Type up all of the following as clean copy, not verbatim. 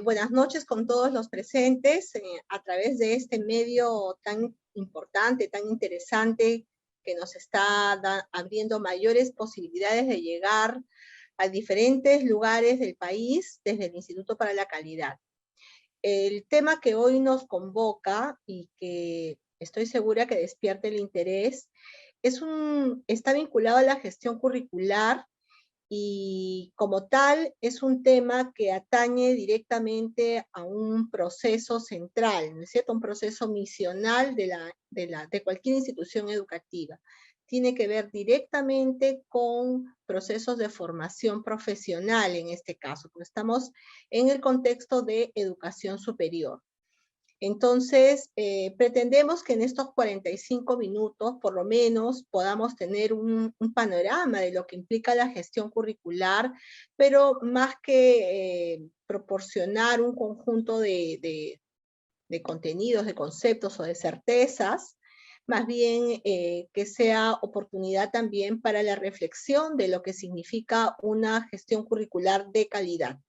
Buenas noches con todos los presentes a través de este medio tan importante, tan interesante, que nos está abriendo mayores posibilidades de llegar a diferentes lugares del país desde el Instituto para la Calidad. El tema que hoy nos convoca y que estoy segura que despierte el interés está vinculado a la gestión curricular y como tal es un tema que atañe directamente a un proceso central, ¿no es cierto? Un proceso misional de cualquier institución educativa. Tiene que ver directamente con procesos de formación profesional en este caso, porque estamos en el contexto de educación superior. Entonces, pretendemos que en estos 45 minutos, por lo menos, podamos tener un panorama de lo que implica la gestión curricular, pero más que proporcionar un conjunto de contenidos, de conceptos o de certezas, más bien que sea oportunidad también para la reflexión de lo que significa una gestión curricular de calidad.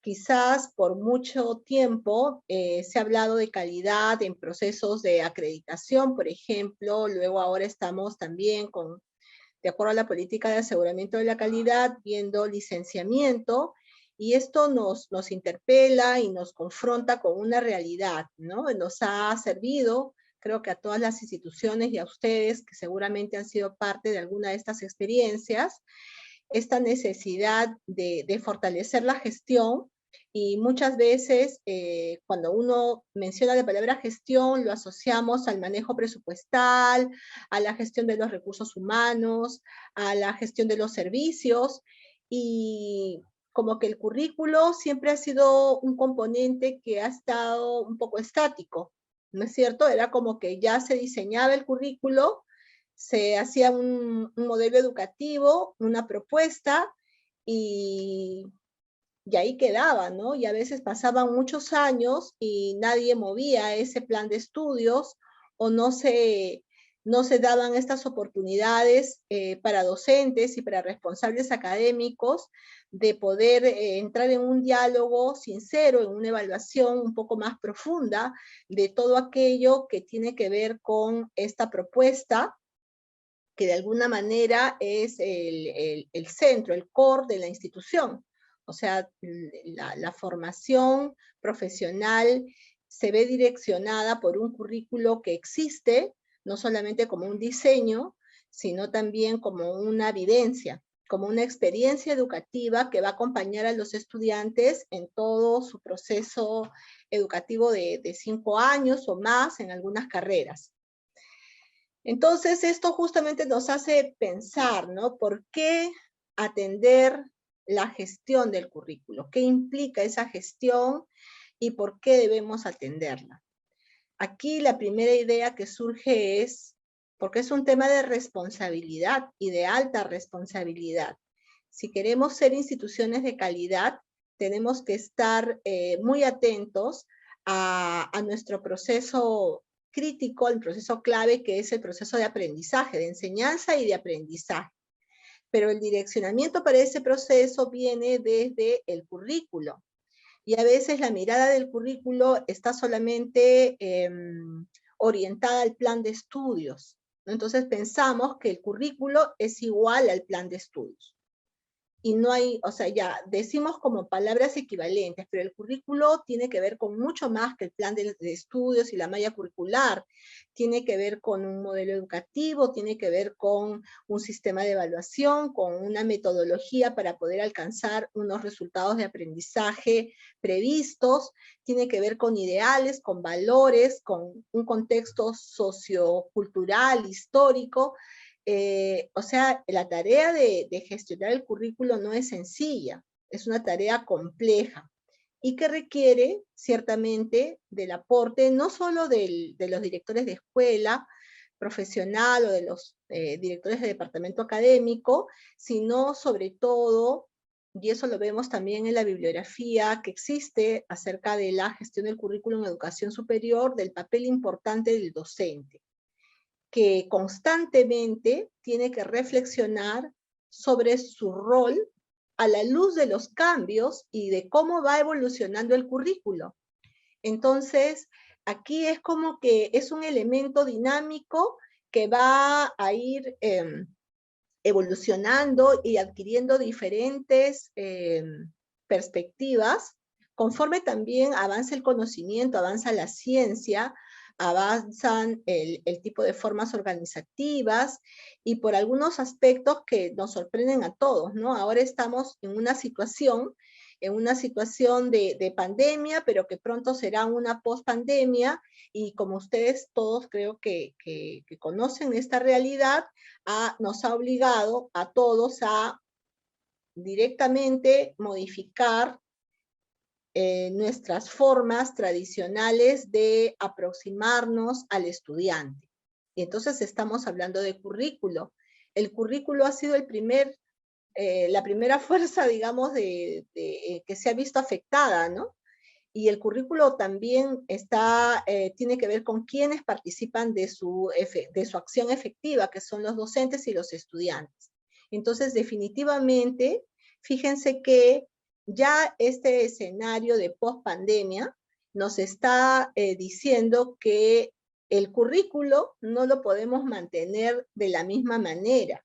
Quizás por mucho tiempo se ha hablado de calidad en procesos de acreditación, por ejemplo, luego ahora estamos también de acuerdo a la política de aseguramiento de la calidad, viendo licenciamiento, y esto nos interpela y nos confronta con una realidad, ¿no? Nos ha servido, creo que a todas las instituciones y a ustedes, que seguramente han sido parte de alguna de estas experiencias, esta necesidad de fortalecer la gestión, y muchas veces cuando uno menciona la palabra gestión lo asociamos al manejo presupuestal, a la gestión de los recursos humanos, a la gestión de los servicios, y como que el currículo siempre ha sido un componente que ha estado un poco estático, ¿no es cierto? Era como que ya se diseñaba el currículo, se hacía un modelo educativo, una propuesta, y ahí quedaba, ¿no? Y a veces pasaban muchos años y nadie movía ese plan de estudios, o no se daban estas oportunidades para docentes y para responsables académicos de poder entrar en un diálogo sincero, en una evaluación un poco más profunda de todo aquello que tiene que ver con esta propuesta, que de alguna manera es el centro, el core de la institución. O sea, la formación profesional se ve direccionada por un currículo que existe, no solamente como un diseño, sino también como una vivencia, como una experiencia educativa que va a acompañar a los estudiantes en todo su proceso educativo de 5 años o más en algunas carreras. Entonces, esto justamente nos hace pensar, ¿no? ¿Por qué atender la gestión del currículo? ¿Qué implica esa gestión y por qué debemos atenderla? Aquí la primera idea que surge es, porque es un tema de responsabilidad y de alta responsabilidad. Si queremos ser instituciones de calidad, tenemos que estar muy atentos a nuestro proceso crítico, el proceso clave, que es el proceso de aprendizaje, de enseñanza y de aprendizaje. Pero el direccionamiento para ese proceso viene desde el currículo. Y a veces la mirada del currículo está solamente orientada al plan de estudios, ¿no? Entonces pensamos que el currículo es igual al plan de estudios. Y no hay, o sea, ya decimos como palabras equivalentes, pero el currículo tiene que ver con mucho más que el plan de estudios y la malla curricular. Tiene que ver con un modelo educativo, tiene que ver con un sistema de evaluación, con una metodología para poder alcanzar unos resultados de aprendizaje previstos, tiene que ver con ideales, con valores, con un contexto sociocultural, histórico. O sea, la tarea de gestionar el currículo no es sencilla, es una tarea compleja y que requiere ciertamente del aporte no solo de los directores de escuela profesional o de los directores de departamento académico, sino sobre todo, y eso lo vemos también en la bibliografía que existe acerca de la gestión del currículo en educación superior, del papel importante del docente, que constantemente tiene que reflexionar sobre su rol a la luz de los cambios y de cómo va evolucionando el currículo. Entonces, aquí es como que es un elemento dinámico que va a ir evolucionando y adquiriendo diferentes perspectivas, conforme también avanza el conocimiento, avanza la ciencia, avanzan el tipo de formas organizativas y por algunos aspectos que nos sorprenden a todos, ¿no? Ahora estamos en una situación de pandemia, pero que pronto será una post-pandemia, y como ustedes todos creo que conocen esta realidad, nos ha obligado a todos a directamente modificar nuestras formas tradicionales de aproximarnos al estudiante. Y entonces estamos hablando de currículo. El currículo ha sido la primera fuerza, digamos, que se ha visto afectada, ¿no? Y el currículo también tiene que ver con quienes participan de su acción efectiva, que son los docentes y los estudiantes. Entonces, definitivamente, fíjense que ya este escenario de post-pandemia nos está diciendo que el currículo no lo podemos mantener de la misma manera,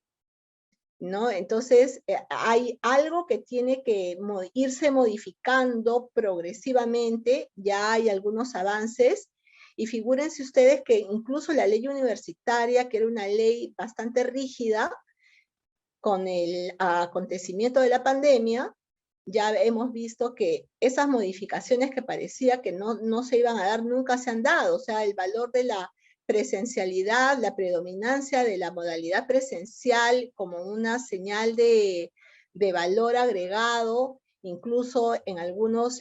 ¿no? Entonces, hay algo que tiene que irse modificando progresivamente, ya hay algunos avances, y figúrense ustedes que incluso la ley universitaria, que era una ley bastante rígida, con el acontecimiento de la pandemia, ya hemos visto que esas modificaciones que parecía que no se iban a dar, nunca se han dado. O sea, el valor de la presencialidad, la predominancia de la modalidad presencial como una señal de valor agregado, incluso en algunos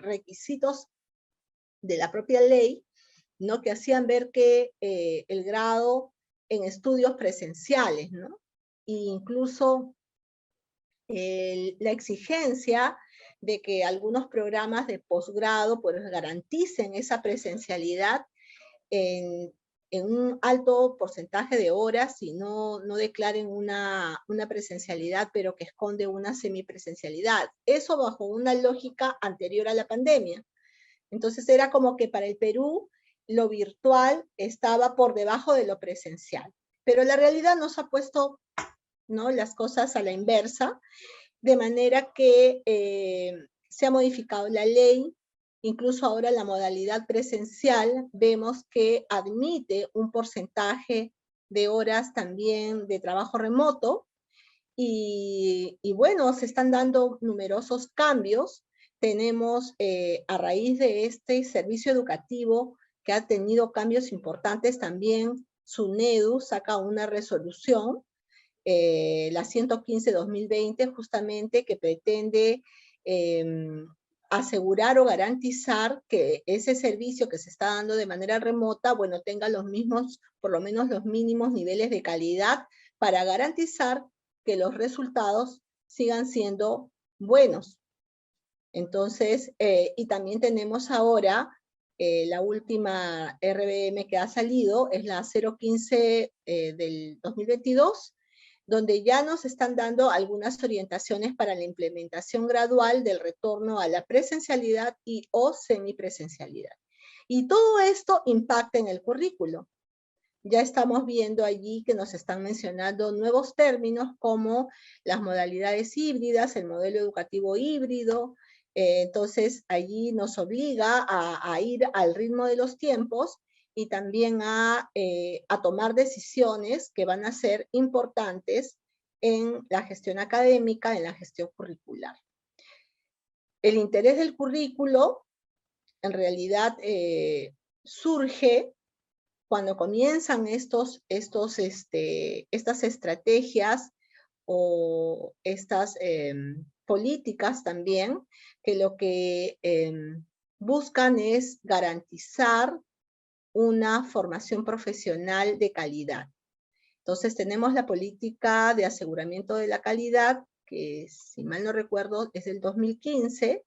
requisitos de la propia ley, ¿no? Que hacían ver que el grado en estudios presenciales, ¿no? E incluso la exigencia de que algunos programas de posgrado pues garanticen esa presencialidad en un alto porcentaje de horas y no declaren una presencialidad, pero que esconde una semipresencialidad. Eso bajo una lógica anterior a la pandemia. Entonces era como que para el Perú lo virtual estaba por debajo de lo presencial. Pero la realidad nos ha puesto, ¿no?, las cosas a la inversa, de manera que se ha modificado la ley. Incluso ahora la modalidad presencial vemos que admite un porcentaje de horas también de trabajo remoto, y bueno, se están dando numerosos cambios. Tenemos a raíz de este servicio educativo que ha tenido cambios importantes también, SUNEDU saca una resolución, la 115-2020, justamente, que pretende asegurar o garantizar que ese servicio que se está dando de manera remota, bueno, tenga los mismos, por lo menos los mínimos niveles de calidad, para garantizar que los resultados sigan siendo buenos. Entonces, y también tenemos ahora la última RBM que ha salido, es la 015 del 2022, donde ya nos están dando algunas orientaciones para la implementación gradual del retorno a la presencialidad y o semipresencialidad. Y todo esto impacta en el currículo. Ya estamos viendo allí que nos están mencionando nuevos términos como las modalidades híbridas, el modelo educativo híbrido. Entonces, allí nos obliga a ir al ritmo de los tiempos y también a tomar decisiones que van a ser importantes en la gestión académica, en la gestión curricular. El interés del currículo, en realidad, surge cuando comienzan estas estrategias o estas políticas también, que lo que buscan es garantizar una formación profesional de calidad. Entonces tenemos la política de aseguramiento de la calidad, que si mal no recuerdo es del 2015,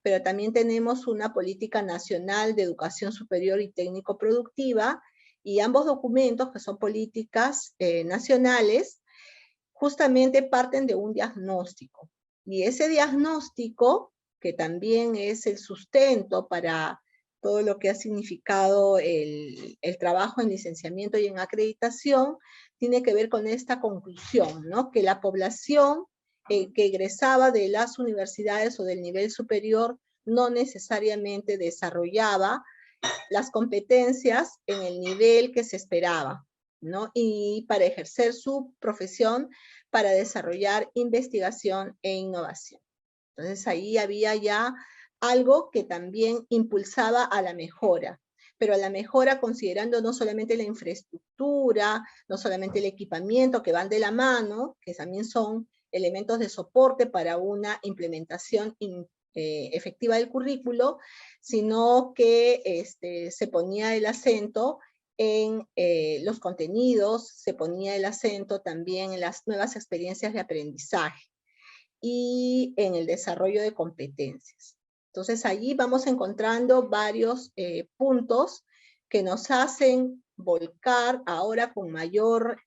pero también tenemos una política nacional de educación superior y técnico productiva, y ambos documentos, que son políticas nacionales, justamente parten de un diagnóstico, Y ese diagnóstico, que también es el sustento para todo lo que ha significado el trabajo en licenciamiento y en acreditación, tiene que ver con esta conclusión, ¿no? Que la población que egresaba de las universidades o del nivel superior no necesariamente desarrollaba las competencias en el nivel que se esperaba, ¿no? Y para ejercer su profesión, para desarrollar investigación e innovación. Entonces ahí había ya algo que también impulsaba a la mejora, pero a la mejora considerando no solamente la infraestructura, no solamente el equipamiento que van de la mano, que también son elementos de soporte para una implementación efectiva del currículo, sino que se ponía el acento en los contenidos, se ponía el acento también en las nuevas experiencias de aprendizaje y en el desarrollo de competencias. Entonces allí vamos encontrando varios puntos que nos hacen volcar ahora con mayor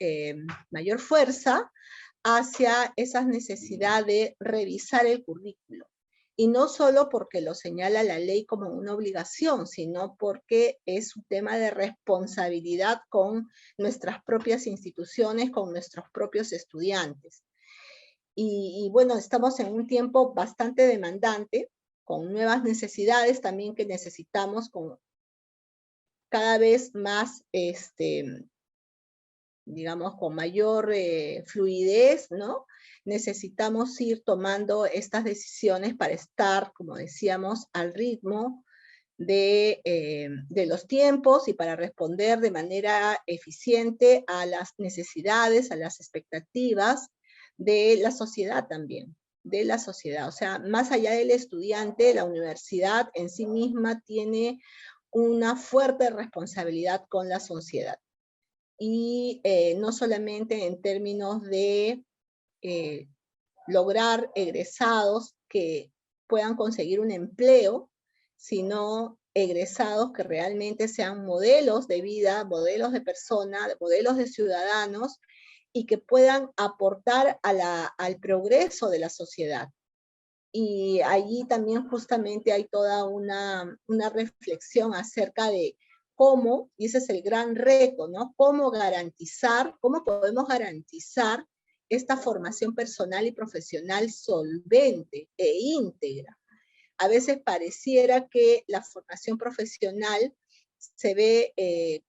fuerza hacia esa necesidad de revisar el currículo. Y no solo porque lo señala la ley como una obligación, sino porque es un tema de responsabilidad con nuestras propias instituciones, con nuestros propios estudiantes. Y bueno, estamos en un tiempo bastante demandante, con nuevas necesidades también que necesitamos, con cada vez más, digamos, con mayor fluidez, ¿no? Necesitamos ir tomando estas decisiones para estar, como decíamos, al ritmo de los tiempos y para responder de manera eficiente a las necesidades, a las expectativas de la sociedad también, de la sociedad. O sea, más allá del estudiante, la universidad en sí misma tiene una fuerte responsabilidad con la sociedad. Y no solamente en términos de lograr egresados que puedan conseguir un empleo, sino egresados que realmente sean modelos de vida, modelos de persona, modelos de ciudadanos, y que puedan aportar al progreso de la sociedad. Y allí también justamente hay toda una reflexión acerca de cómo, y ese es el gran reto, ¿no? Cómo podemos garantizar esta formación personal y profesional solvente e íntegra. A veces pareciera que la formación profesional se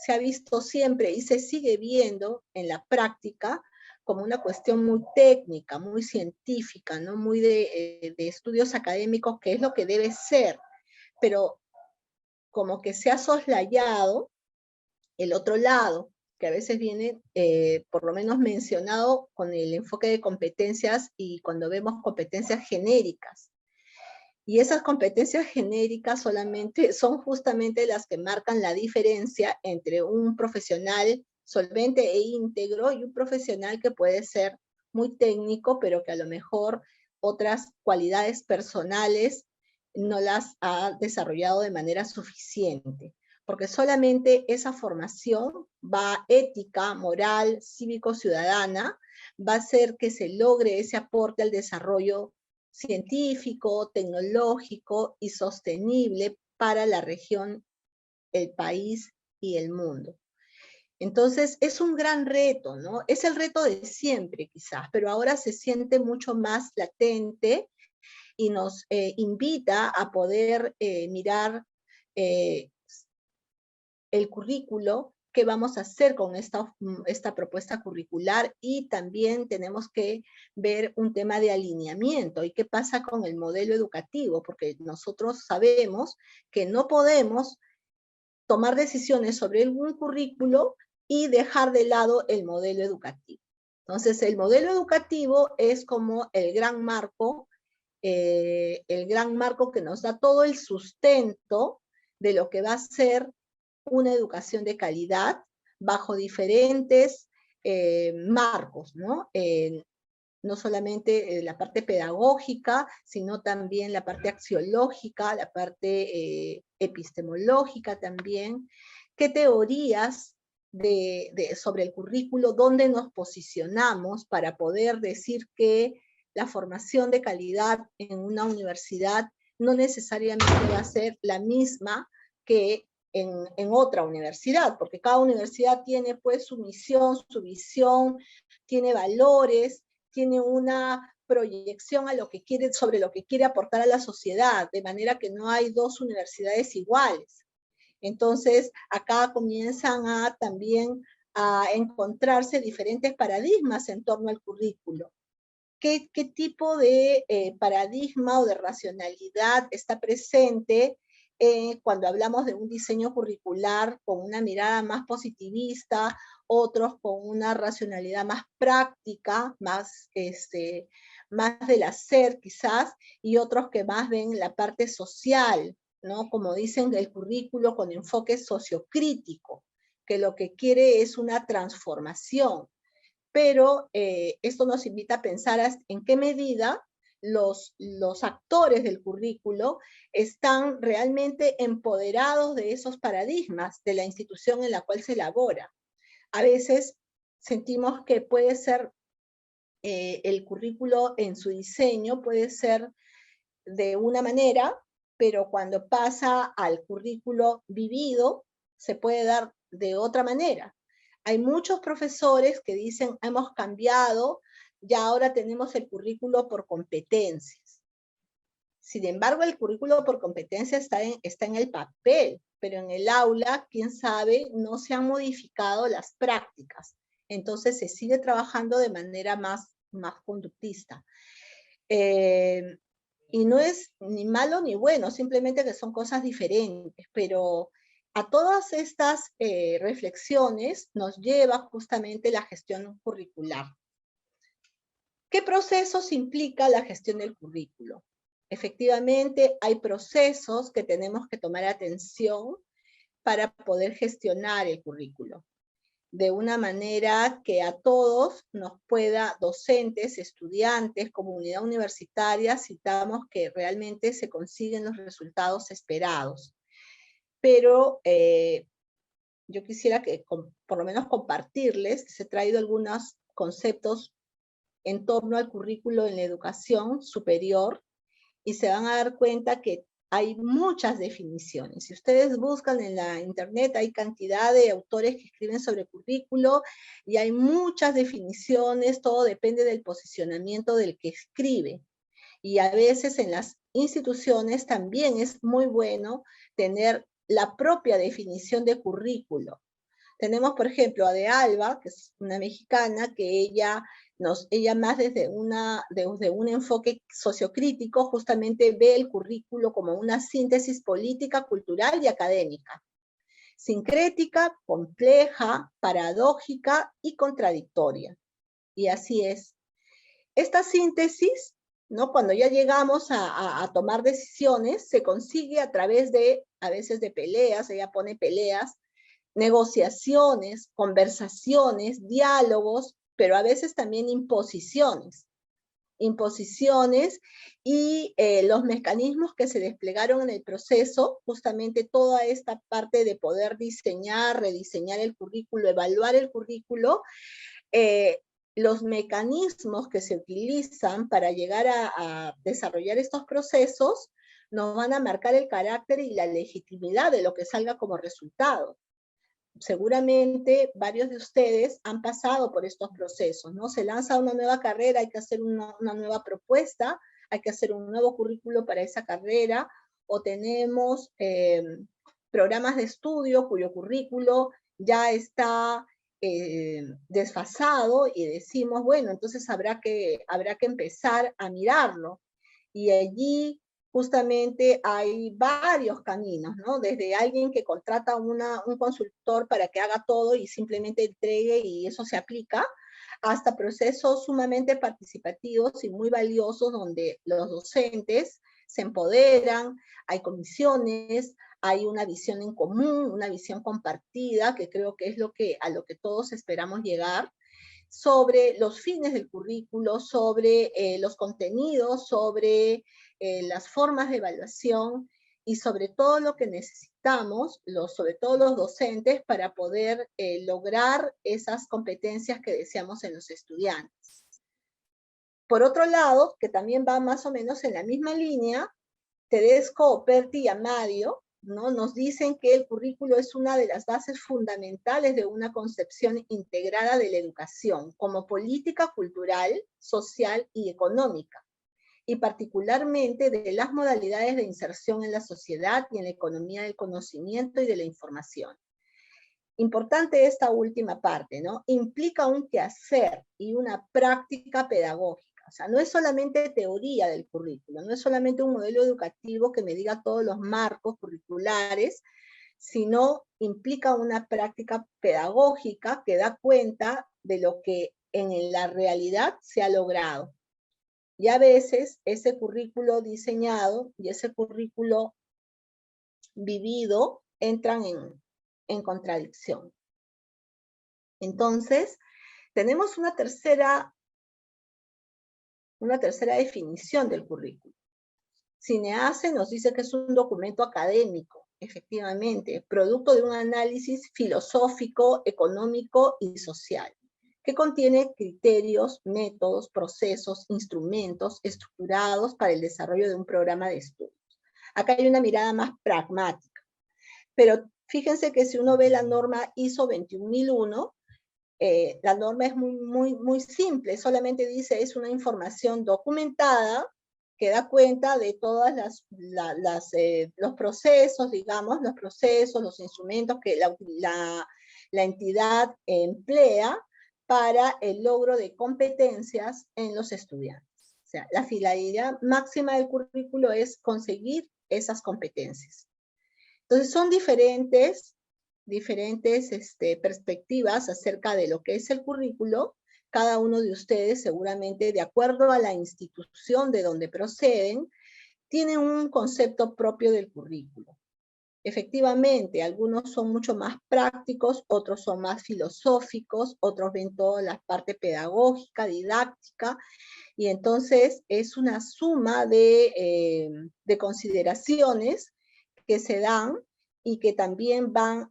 ha visto siempre y se sigue viendo en la práctica como una cuestión muy técnica, muy científica, ¿no? Muy de estudios académicos, que es lo que debe ser, pero como que se ha soslayado el otro lado, que a veces viene por lo menos mencionado con el enfoque de competencias y cuando vemos competencias genéricas. Y esas competencias genéricas solamente son justamente las que marcan la diferencia entre un profesional solvente e íntegro y un profesional que puede ser muy técnico, pero que a lo mejor otras cualidades personales no las ha desarrollado de manera suficiente. Porque solamente esa formación ética, moral, cívico-ciudadana, va a hacer que se logre ese aporte al desarrollo científico, tecnológico y sostenible para la región, el país y el mundo. Entonces, es un gran reto, ¿no? Es el reto de siempre, quizás, pero ahora se siente mucho más latente y nos invita a poder mirar el currículo, qué vamos a hacer con esta propuesta curricular, y también tenemos que ver un tema de alineamiento y qué pasa con el modelo educativo, porque nosotros sabemos que no podemos tomar decisiones sobre un currículo y dejar de lado el modelo educativo. Entonces, el modelo educativo es como el gran marco que nos da todo el sustento de lo que va a ser una educación de calidad bajo diferentes marcos, ¿no? No solamente la parte pedagógica, sino también la parte axiológica, la parte epistemológica también. ¿Qué teorías sobre el currículo, dónde nos posicionamos para poder decir que la formación de calidad en una universidad no necesariamente va a ser la misma que en otra universidad, porque cada universidad tiene pues su misión, su visión, tiene valores, tiene una proyección a lo que quiere, sobre lo que quiere aportar a la sociedad, de manera que no hay dos universidades iguales. Entonces, acá comienzan a también a encontrarse diferentes paradigmas en torno al currículo. ¿Qué tipo de paradigma o de racionalidad está presente cuando hablamos de un diseño curricular con una mirada más positivista, otros con una racionalidad más práctica, más del hacer quizás, y otros que más ven la parte social, ¿no? Como dicen, el currículo con enfoque sociocrítico, que lo que quiere es una transformación. Pero esto nos invita a pensar en qué medida los actores del currículo están realmente empoderados de esos paradigmas de la institución en la cual se elabora. A veces sentimos que puede ser el currículo en su diseño, puede ser de una manera, pero cuando pasa al currículo vivido, se puede dar de otra manera. Hay muchos profesores que dicen, hemos cambiado, ya ahora tenemos el currículo por competencias. Sin embargo, el currículo por competencia está en el papel, pero en el aula, quién sabe, no se han modificado las prácticas. Entonces se sigue trabajando de manera más conductista. Y no es ni malo ni bueno, simplemente que son cosas diferentes, pero a todas estas reflexiones nos lleva justamente la gestión curricular. ¿Qué procesos implica la gestión del currículo? Efectivamente, hay procesos que tenemos que tomar atención para poder gestionar el currículo de una manera que a todos nos pueda, docentes, estudiantes, comunidad universitaria, citamos que realmente se consiguen los resultados esperados. Pero yo quisiera que por lo menos compartirles, he traído algunos conceptos en torno al currículo en la educación superior y se van a dar cuenta que hay muchas definiciones. Si ustedes buscan en la internet, hay cantidad de autores que escriben sobre currículo y hay muchas definiciones, todo depende del posicionamiento del que escribe. Y a veces en las instituciones también es muy bueno tener la propia definición de currículo. Tenemos, por ejemplo, a De Alba, que es una mexicana, que ella más desde un enfoque sociocrítico justamente ve el currículo como una síntesis política, cultural y académica. Sincrética, compleja, paradójica y contradictoria. Y así es. Esta síntesis, ¿no? Cuando ya llegamos a tomar decisiones, se consigue a través a veces de peleas, ella pone peleas, negociaciones, conversaciones, diálogos, pero a veces también imposiciones. Imposiciones y los mecanismos que se desplegaron en el proceso, justamente toda esta parte de poder diseñar, rediseñar el currículo, evaluar el currículo, los mecanismos que se utilizan para llegar a desarrollar estos procesos nos van a marcar el carácter y la legitimidad de lo que salga como resultado. Seguramente varios de ustedes han pasado por estos procesos, ¿no? Se lanza una nueva carrera, hay que hacer una nueva propuesta, hay que hacer un nuevo currículo para esa carrera, o tenemos programas de estudio cuyo currículo ya está desfasado y decimos, bueno, entonces habrá que empezar a mirarlo. Y allí justamente hay varios caminos, ¿no? Desde alguien que contrata un consultor para que haga todo y simplemente entregue y eso se aplica, hasta procesos sumamente participativos y muy valiosos donde los docentes se empoderan, hay comisiones, hay una visión en común, una visión compartida, que creo que es a lo que todos esperamos llegar, sobre los fines del currículo, sobre los contenidos, sobre las formas de evaluación y sobre todo lo que necesitamos, sobre todo los docentes, para poder lograr esas competencias que deseamos en los estudiantes. Por otro lado, que también va más o menos en la misma línea, Tedesco, Perti y Amadio, ¿no? Nos dicen que el currículo es una de las bases fundamentales de una concepción integrada de la educación como política cultural, social y económica, y particularmente de las modalidades de inserción en la sociedad y en la economía del conocimiento y de la información. Importante esta última parte, ¿no? Implica un quehacer y una práctica pedagógica. O sea, no es solamente teoría del currículo, no es solamente un modelo educativo que me diga todos los marcos curriculares, sino implica una práctica pedagógica que da cuenta de lo que en la realidad se ha logrado. Y a veces ese currículo diseñado y ese currículo vivido entran en contradicción. Entonces, tenemos una tercera definición del currículo. Cinease nos dice que es un documento académico, efectivamente, producto de un análisis filosófico, económico y social, que contiene criterios, métodos, procesos, instrumentos estructurados para el desarrollo de un programa de estudios. Acá hay una mirada más pragmática, pero fíjense que si uno ve la norma ISO 21001, la norma es muy simple, solamente dice es una información documentada que da cuenta de todos los procesos, digamos, los instrumentos que la entidad emplea para el logro de competencias en los estudiantes. O sea, la finalidad máxima del currículo es conseguir esas competencias. Entonces son diferentes perspectivas acerca de lo que es el currículo. Cada uno de ustedes seguramente, de acuerdo a la institución de donde proceden, tiene un concepto propio del currículo. Efectivamente, algunos son mucho más prácticos, otros son más filosóficos, otros ven toda la parte pedagógica, didáctica, y entonces es una suma de consideraciones que se dan y que también va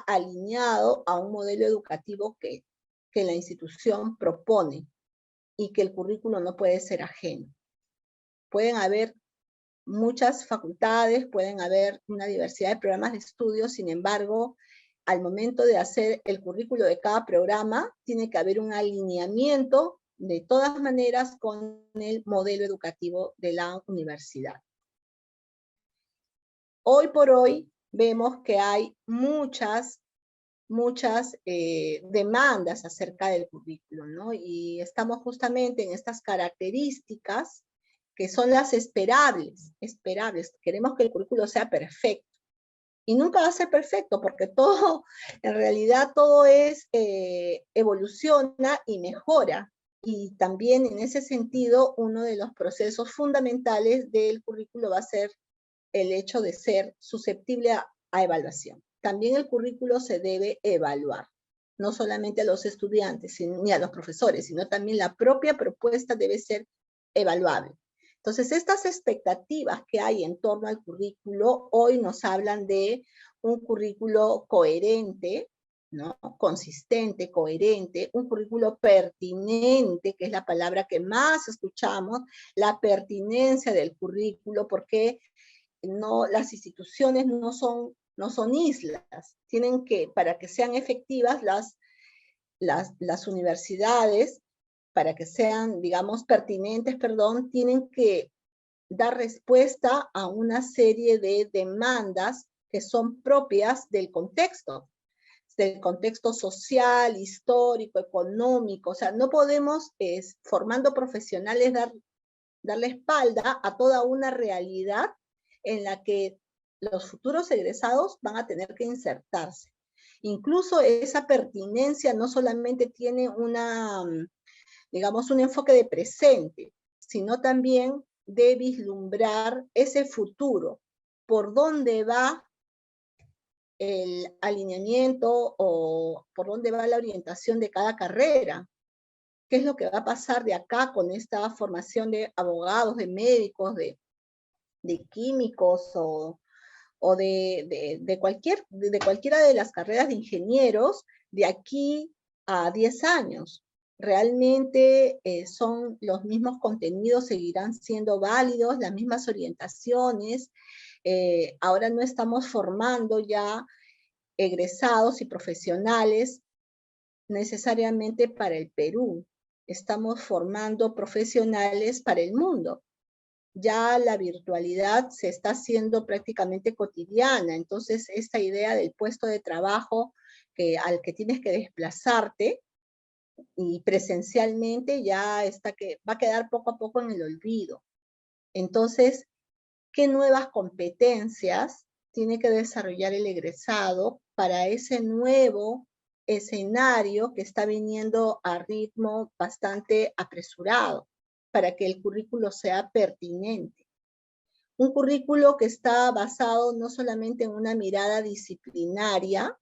alineado a un modelo educativo que la institución propone y que el currículo no puede ser ajeno. Pueden haber muchas facultades, pueden haber una diversidad de programas de estudio, sin embargo, al momento de hacer el currículo de cada programa, tiene que haber un alineamiento de todas maneras con el modelo educativo de la universidad. Hoy por hoy vemos que hay muchas demandas acerca del currículo, ¿no? Y estamos justamente en estas características que son las esperables. Queremos que el currículo sea perfecto. Y nunca va a ser perfecto porque todo, en realidad todo evoluciona y mejora. Y también en ese sentido, uno de los procesos fundamentales del currículo va a ser el hecho de ser susceptible a evaluación. También el currículo se debe evaluar, no solamente a los estudiantes ni a los profesores, sino también la propia propuesta debe ser evaluable. Entonces, estas expectativas que hay en torno al currículo hoy nos hablan de un currículo coherente, ¿no? Consistente, coherente, un currículo pertinente, que es la palabra que más escuchamos, la pertinencia del currículo, porque las instituciones no son islas, tienen que, para que sean efectivas las universidades, para que sean, digamos, pertinentes, tienen que dar respuesta a una serie de demandas que son propias del contexto social, histórico, económico. O sea, no podemos, formando profesionales, darle espalda a toda una realidad en la que los futuros egresados van a tener que insertarse. Incluso esa pertinencia no solamente tiene digamos, un enfoque de presente, sino también de vislumbrar ese futuro, por dónde va el alineamiento o por dónde va la orientación de cada carrera. ¿Qué es lo que va a pasar de acá con esta formación de abogados, de médicos, de químicos o de cualquiera de las carreras de ingenieros de aquí a 10 años? realmente son los mismos contenidos, seguirán siendo válidos, las mismas orientaciones. Ahora no estamos formando ya egresados y profesionales necesariamente para el Perú, estamos formando profesionales para el mundo. Ya la virtualidad se está haciendo prácticamente cotidiana, entonces esta idea del puesto de trabajo al que tienes que desplazarte y presencialmente ya va a quedar poco a poco en el olvido. Entonces, ¿qué nuevas competencias tiene que desarrollar el egresado para ese nuevo escenario que está viniendo a ritmo bastante apresurado, para que el currículo sea pertinente? Un currículo que está basado no solamente en una mirada disciplinaria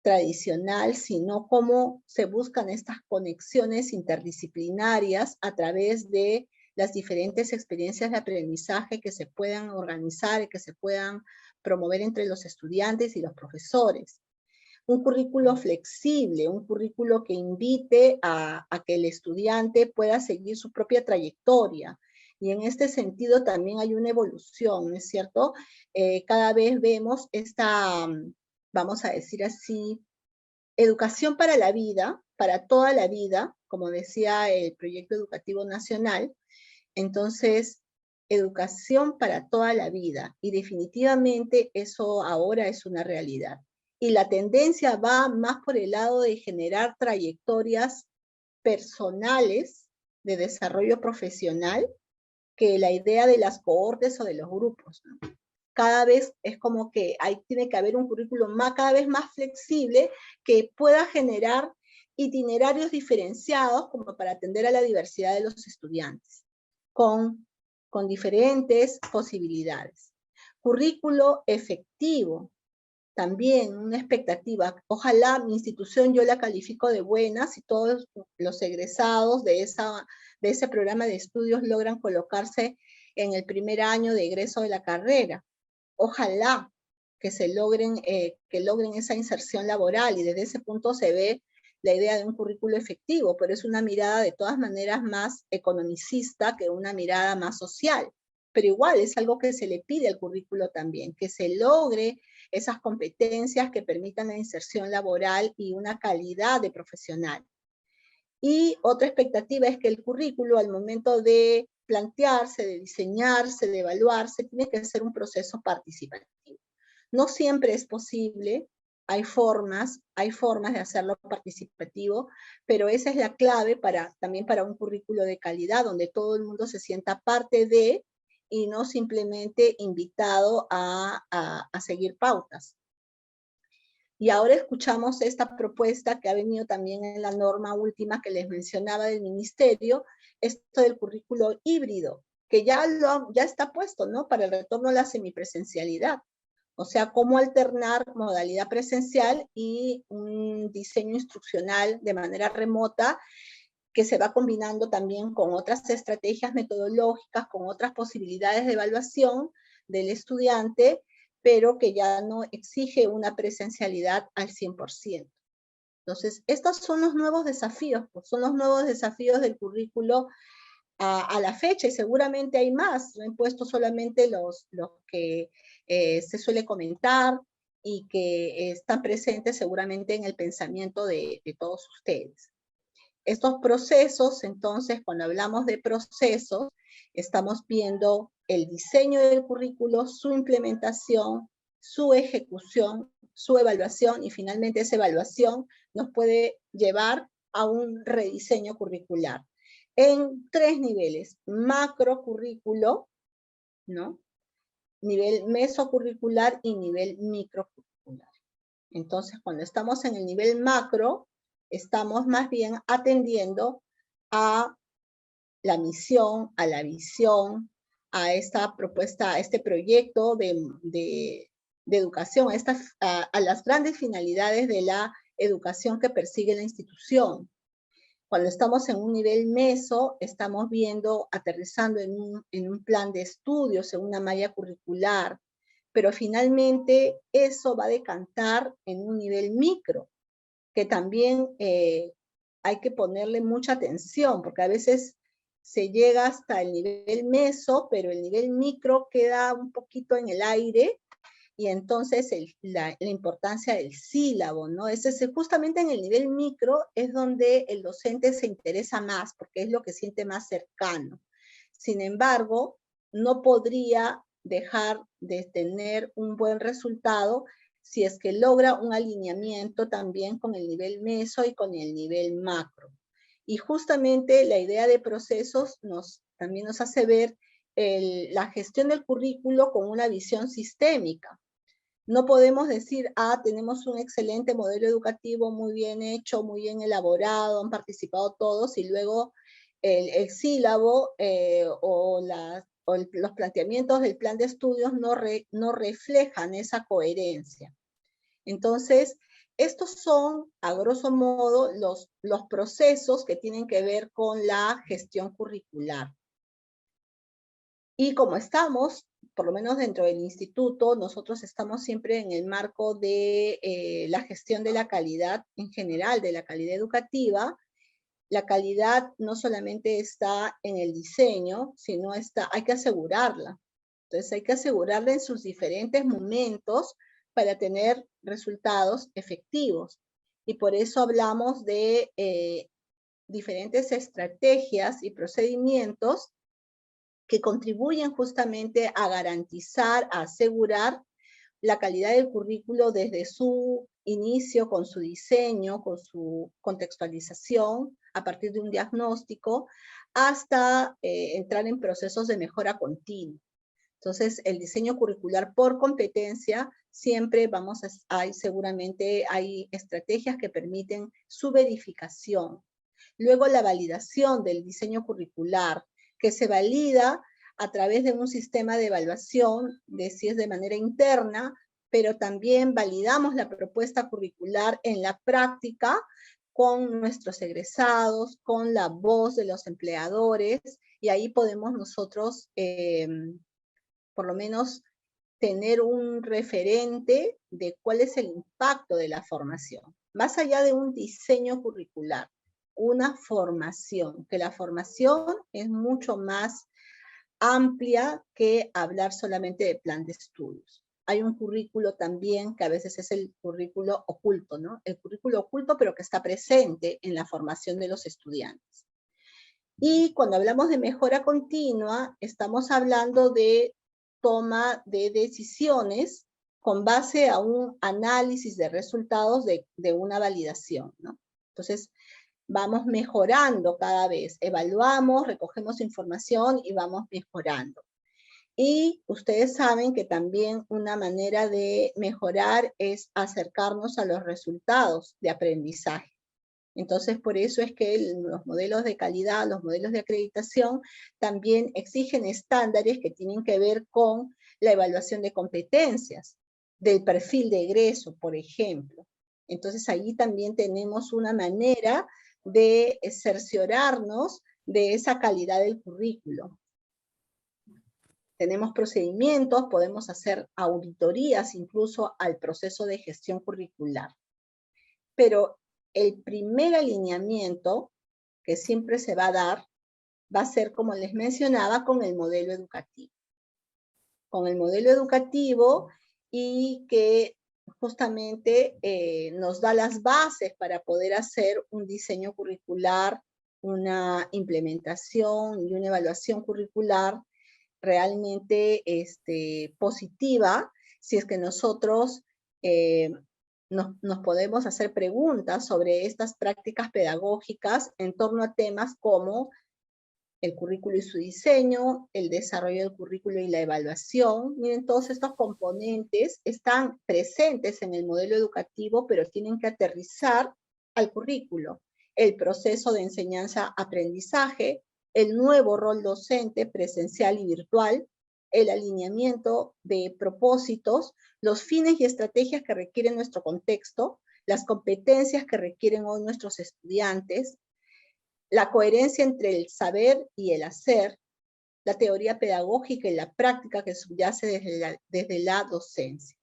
tradicional, sino cómo se buscan estas conexiones interdisciplinarias a través de las diferentes experiencias de aprendizaje que se puedan organizar y que se puedan promover entre los estudiantes y los profesores. Un currículo flexible, un currículo que invite a que el estudiante pueda seguir su propia trayectoria. Y en este sentido también hay una evolución, ¿no es cierto? Cada vez vemos esta, vamos a decir así, educación para la vida, para toda la vida, como decía el Proyecto Educativo Nacional. Entonces, educación para toda la vida, y definitivamente eso ahora es una realidad. Y la tendencia va más por el lado de generar trayectorias personales de desarrollo profesional que la idea de las cohortes o de los grupos, ¿no? Cada vez es como que tiene que haber un currículum cada vez más flexible que pueda generar itinerarios diferenciados como para atender a la diversidad de los estudiantes, con diferentes posibilidades. Currículo efectivo, también una expectativa. Ojalá mi institución yo la califico de buena si todos los egresados de ese programa de estudios logran colocarse en el primer año de egreso de la carrera. Ojalá que logren esa inserción laboral, y desde ese punto se ve la idea de un currículo efectivo, pero es una mirada de todas maneras más economicista que una mirada más social. Pero igual es algo que se le pide al currículo también, que se logre esas competencias que permitan la inserción laboral y una calidad de profesional. Y otra expectativa es que el currículo, al momento de plantearse, de diseñarse, de evaluarse, tiene que ser un proceso participativo. No siempre es posible, hay formas de hacerlo participativo, pero esa es la clave también para un currículo de calidad, donde todo el mundo se sienta parte de, y no simplemente invitado a seguir pautas. Y ahora escuchamos esta propuesta que ha venido también en la norma última que les mencionaba del ministerio, esto del currículo híbrido, que ya está puesto, ¿no? Para el retorno a la semipresencialidad. O sea, cómo alternar modalidad presencial y un diseño instruccional de manera remota, que se va combinando también con otras estrategias metodológicas, con otras posibilidades de evaluación del estudiante, pero que ya no exige una presencialidad al 100%. Entonces, estos son los nuevos desafíos, pues son los nuevos desafíos del currículo a la fecha, y seguramente hay más. No he puesto solamente los que se suele comentar y que están presentes seguramente en el pensamiento de todos ustedes. Estos procesos, entonces, cuando hablamos de procesos, estamos viendo el diseño del currículo, su implementación, su ejecución, su evaluación, y finalmente esa evaluación nos puede llevar a un rediseño curricular en 3 niveles: macrocurrículo, ¿no? Nivel mesocurricular y nivel microcurricular. Entonces, cuando estamos en el nivel macro, estamos más bien atendiendo a la misión, a la visión, a esta propuesta, a este proyecto de educación, a las grandes finalidades de la educación que persigue la institución. Cuando estamos en un nivel meso, estamos viendo, aterrizando en un plan de estudios, en una malla curricular, pero finalmente eso va a decantar en un nivel micro, que también hay que ponerle mucha atención, porque a veces se llega hasta el nivel meso, pero el nivel micro queda un poquito en el aire, y entonces la importancia del sílabo, ¿no? Justamente en el nivel micro es donde el docente se interesa más, porque es lo que siente más cercano. Sin embargo, no podría dejar de tener un buen resultado si es que logra un alineamiento también con el nivel meso y con el nivel macro. Y justamente la idea de procesos también nos hace ver la gestión del currículo con una visión sistémica. No podemos decir, tenemos un excelente modelo educativo, muy bien hecho, muy bien elaborado, han participado todos, y luego el sílabo o los planteamientos del plan de estudios no reflejan esa coherencia. Entonces, estos son, a grosso modo, los procesos que tienen que ver con la gestión curricular. Y como estamos, por lo menos dentro del instituto, nosotros estamos siempre en el marco de la gestión de la calidad en general, de la calidad educativa. La calidad no solamente está en el diseño, sino hay que asegurarla. Entonces hay que asegurarla en sus diferentes momentos para tener resultados efectivos. Y por eso hablamos de diferentes estrategias y procedimientos que contribuyen justamente a garantizar, a asegurar la calidad del currículo desde su inicio, con su diseño, con su contextualización, a partir de un diagnóstico, hasta entrar en procesos de mejora continua. Entonces, el diseño curricular por competencia, siempre seguramente hay estrategias que permiten su verificación. Luego, la validación del diseño curricular, que se valida a través de un sistema de evaluación, si es de manera interna, pero también validamos la propuesta curricular en la práctica con nuestros egresados, con la voz de los empleadores, y ahí podemos nosotros, por lo menos, tener un referente de cuál es el impacto de la formación. Más allá de un diseño curricular, una formación, que la formación es mucho más amplia que hablar solamente de plan de estudios. Hay un currículo también que a veces es el currículo oculto, ¿no? El currículo oculto, pero que está presente en la formación de los estudiantes. Y cuando hablamos de mejora continua, estamos hablando de toma de decisiones con base a un análisis de resultados de una validación, ¿no? Entonces, vamos mejorando cada vez, evaluamos, recogemos información y vamos mejorando. Y ustedes saben que también una manera de mejorar es acercarnos a los resultados de aprendizaje. Entonces, por eso es que los modelos de calidad, los modelos de acreditación, también exigen estándares que tienen que ver con la evaluación de competencias, del perfil de egreso, por ejemplo. Entonces, ahí también tenemos una manera de cerciorarnos de esa calidad del currículo. Tenemos procedimientos, podemos hacer auditorías incluso al proceso de gestión curricular. Pero el primer alineamiento que siempre se va a dar va a ser, como les mencionaba, con el modelo educativo. Con el modelo educativo, y que justamente nos da las bases para poder hacer un diseño curricular, una implementación y una evaluación curricular realmente positiva, si es que nosotros nos podemos hacer preguntas sobre estas prácticas pedagógicas en torno a temas como el currículo y su diseño, el desarrollo del currículo y la evaluación. Miren, todos estos componentes están presentes en el modelo educativo, pero tienen que aterrizar al currículo. El proceso de enseñanza-aprendizaje, el nuevo rol docente presencial y virtual, el alineamiento de propósitos, los fines y estrategias que requieren nuestro contexto, las competencias que requieren hoy nuestros estudiantes, la coherencia entre el saber y el hacer, la teoría pedagógica y la práctica que subyace desde la docencia.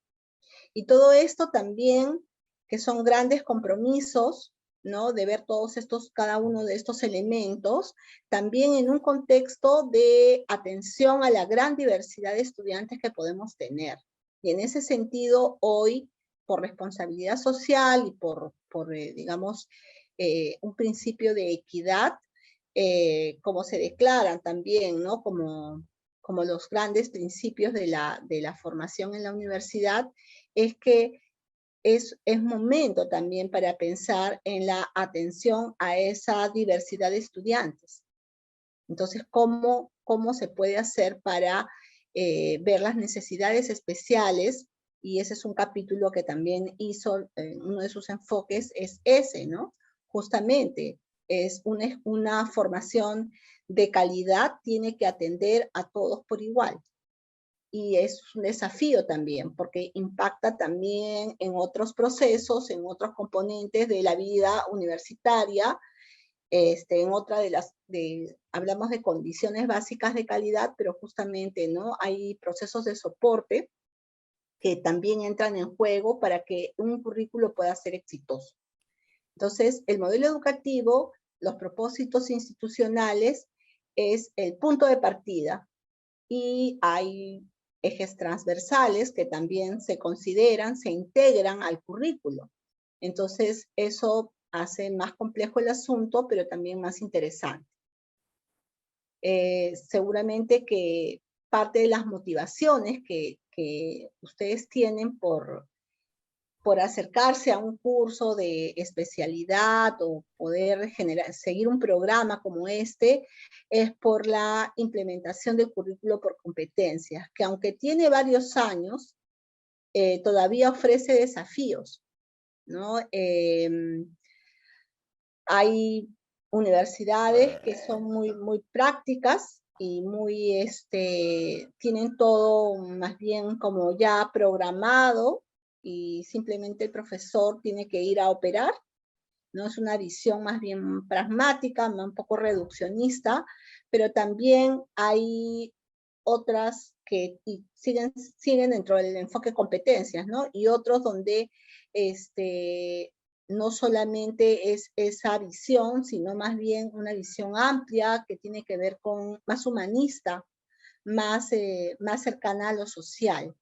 Y todo esto también, que son grandes compromisos, ¿no? De ver cada uno de estos elementos, también en un contexto de atención a la gran diversidad de estudiantes que podemos tener. Y en ese sentido, hoy, por responsabilidad social y digamos, un principio de equidad, como se declaran también, ¿no? Como los grandes principios de la formación en la universidad, es que es momento también para pensar en la atención a esa diversidad de estudiantes. Entonces, ¿cómo se puede hacer para ver las necesidades especiales? Y ese es un capítulo que también hizo, uno de sus enfoques es ese, ¿no? Justamente, es una formación de calidad, tiene que atender a todos por igual. Y es un desafío también, porque impacta también en otros procesos, en otros componentes de la vida universitaria, en otra hablamos de condiciones básicas de calidad, pero justamente, ¿no? Hay procesos de soporte que también entran en juego para que un currículo pueda ser exitoso. Entonces, el modelo educativo, los propósitos institucionales, es el punto de partida, y hay ejes transversales que también se consideran, se integran al currículo. Entonces, eso hace más complejo el asunto, pero también más interesante. Seguramente que parte de las motivaciones que ustedes tienen por acercarse a un curso de especialidad o poder seguir un programa como este, es por la implementación del currículo por competencias, que aunque tiene varios años, todavía ofrece desafíos, ¿no? Hay universidades que son muy prácticas y tienen todo más bien como ya programado, y simplemente el profesor tiene que ir a operar, ¿no? Es una visión más bien pragmática, un poco reduccionista, pero también hay otras que siguen dentro del enfoque competencias, ¿no? Y otros donde no solamente es esa visión, sino más bien una visión amplia que tiene que ver con más humanista, más cercana a lo social.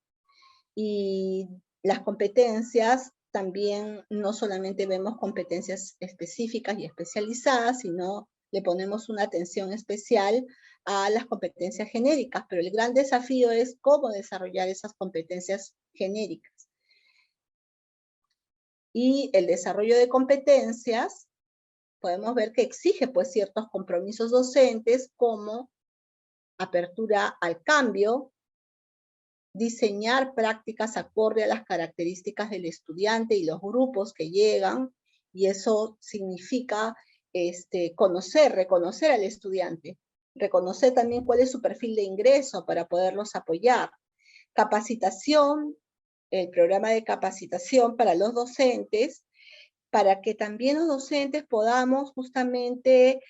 Y las competencias también no solamente vemos competencias específicas y especializadas, sino le ponemos una atención especial a las competencias genéricas, pero el gran desafío es cómo desarrollar esas competencias genéricas. Y el desarrollo de competencias, podemos ver que exige pues ciertos compromisos docentes como apertura al cambio, diseñar prácticas acorde a las características del estudiante y los grupos que llegan, y eso significa reconocer al estudiante, reconocer también cuál es su perfil de ingreso para poderlos apoyar. Capacitación, el programa de capacitación para los docentes, para que también los docentes podamos justamente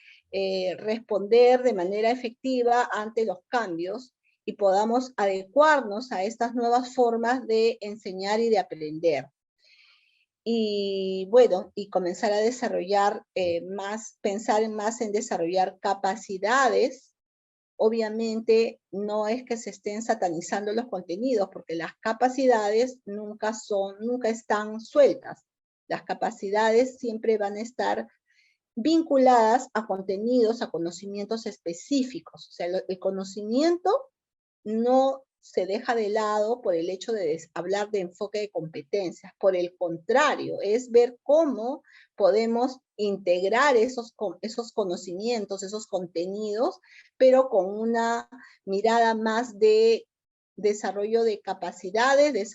responder de manera efectiva ante los cambios y podamos adecuarnos a estas nuevas formas de enseñar y de aprender. Y bueno, y comenzar a desarrollar pensar más en desarrollar capacidades. Obviamente no es que se estén satanizando los contenidos, porque las capacidades nunca están sueltas. Las capacidades siempre van a estar vinculadas a contenidos, a conocimientos específicos. O sea, el conocimiento no se deja de lado por el hecho de hablar de enfoque de competencias. Por el contrario, es ver cómo podemos integrar esos conocimientos, esos contenidos, pero con una mirada más de desarrollo de capacidades,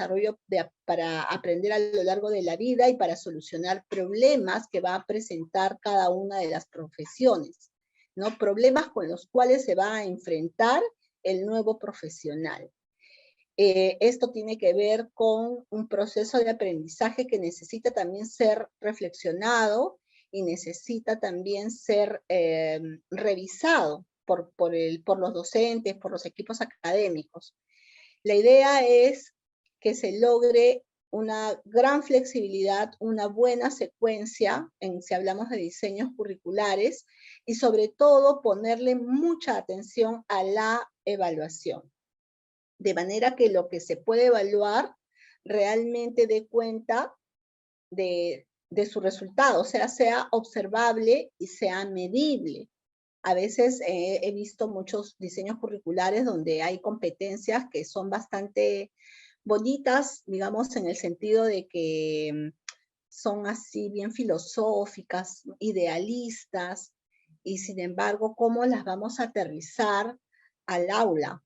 para aprender a lo largo de la vida y para solucionar problemas que va a presentar cada una de las profesiones, ¿no? Problemas con los cuales se va a enfrentar el nuevo profesional. Esto tiene que ver con un proceso de aprendizaje que necesita también ser reflexionado y necesita también ser revisado por los docentes, por los equipos académicos. La idea es que se logre una gran flexibilidad, una buena secuencia, si hablamos de diseños curriculares, y sobre todo ponerle mucha atención a la evaluación. De manera que lo que se puede evaluar realmente dé cuenta de su resultado, o sea observable y sea medible. A veces he visto muchos diseños curriculares donde hay competencias que son bastante bonitas, digamos, en el sentido de que son así bien filosóficas, idealistas, y sin embargo, ¿cómo las vamos a aterrizar al aula?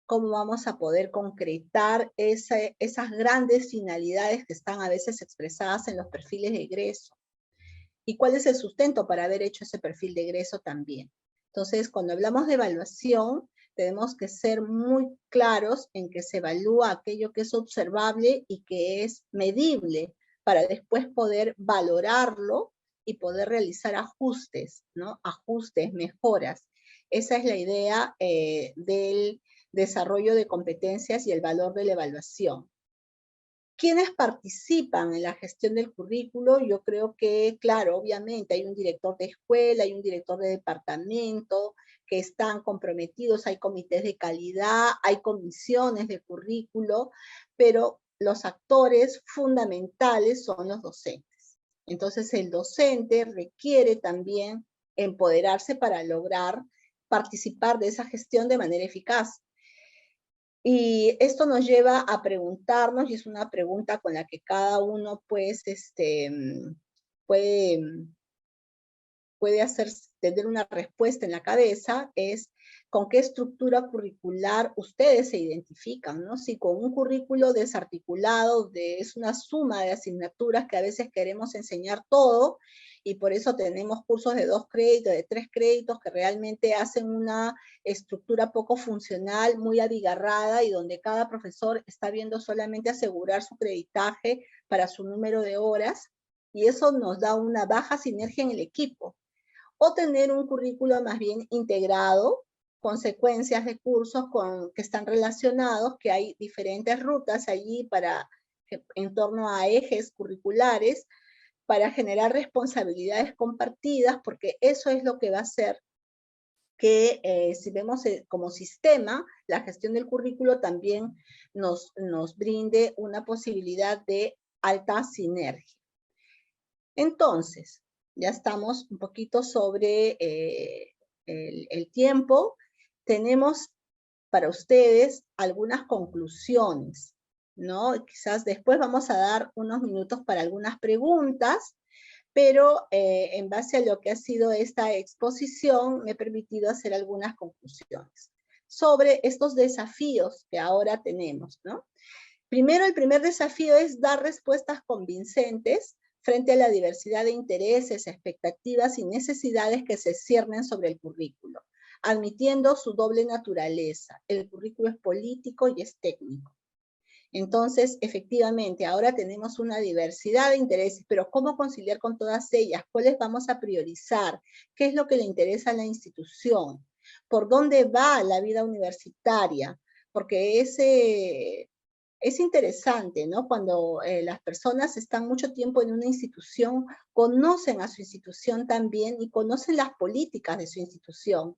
¿Cómo vamos a poder concretar esas grandes finalidades que están a veces expresadas en los perfiles de egreso? ¿Y cuál es el sustento para haber hecho ese perfil de egreso también? Entonces, cuando hablamos de evaluación, tenemos que ser muy claros en que se evalúa aquello que es observable y que es medible para después poder valorarlo y poder realizar ajustes, ¿no? Ajustes, mejoras. Esa es la idea del desarrollo de competencias y el valor de la evaluación. ¿Quiénes participan en la gestión del currículo? Yo creo que, claro, obviamente hay un director de escuela, hay un director de departamento que están comprometidos, hay comités de calidad, hay comisiones de currículo, pero los actores fundamentales son los docentes. Entonces, el docente requiere también empoderarse para lograr participar de esa gestión de manera eficaz. Y esto nos lleva a preguntarnos, y es una pregunta con la que cada uno pues, puede, tener una respuesta en la cabeza, es con qué estructura curricular ustedes se identifican, ¿no? Si con un currículo desarticulado, es una suma de asignaturas que a veces queremos enseñar todo, y por eso tenemos cursos de 2 créditos, de 3 créditos, que realmente hacen una estructura poco funcional, muy abigarrada, y donde cada profesor está viendo solamente asegurar su creditaje para su número de horas, y eso nos da una baja sinergia en el equipo. O tener un currículo más bien integrado, con secuencias de cursos que están relacionados, que hay diferentes rutas allí en torno a ejes curriculares, para generar responsabilidades compartidas, porque eso es lo que va a hacer que si vemos como sistema, la gestión del currículo también nos brinde una posibilidad de alta sinergia. Entonces, ya estamos un poquito sobre el tiempo. Tenemos para ustedes algunas conclusiones, ¿no? Quizás después vamos a dar unos minutos para algunas preguntas, pero en base a lo que ha sido esta exposición, me he permitido hacer algunas conclusiones sobre estos desafíos que ahora tenemos, ¿no? Primero, el primer desafío es dar respuestas convincentes frente a la diversidad de intereses, expectativas y necesidades que se ciernen sobre el currículo, admitiendo su doble naturaleza. El currículo es político y es técnico. Entonces, efectivamente, ahora tenemos una diversidad de intereses, pero ¿cómo conciliar con todas ellas? ¿Cuáles vamos a priorizar? ¿Qué es lo que le interesa a la institución? ¿Por dónde va la vida universitaria? Porque es interesante, ¿no? Cuando las personas están mucho tiempo en una institución, conocen a su institución también y conocen las políticas de su institución.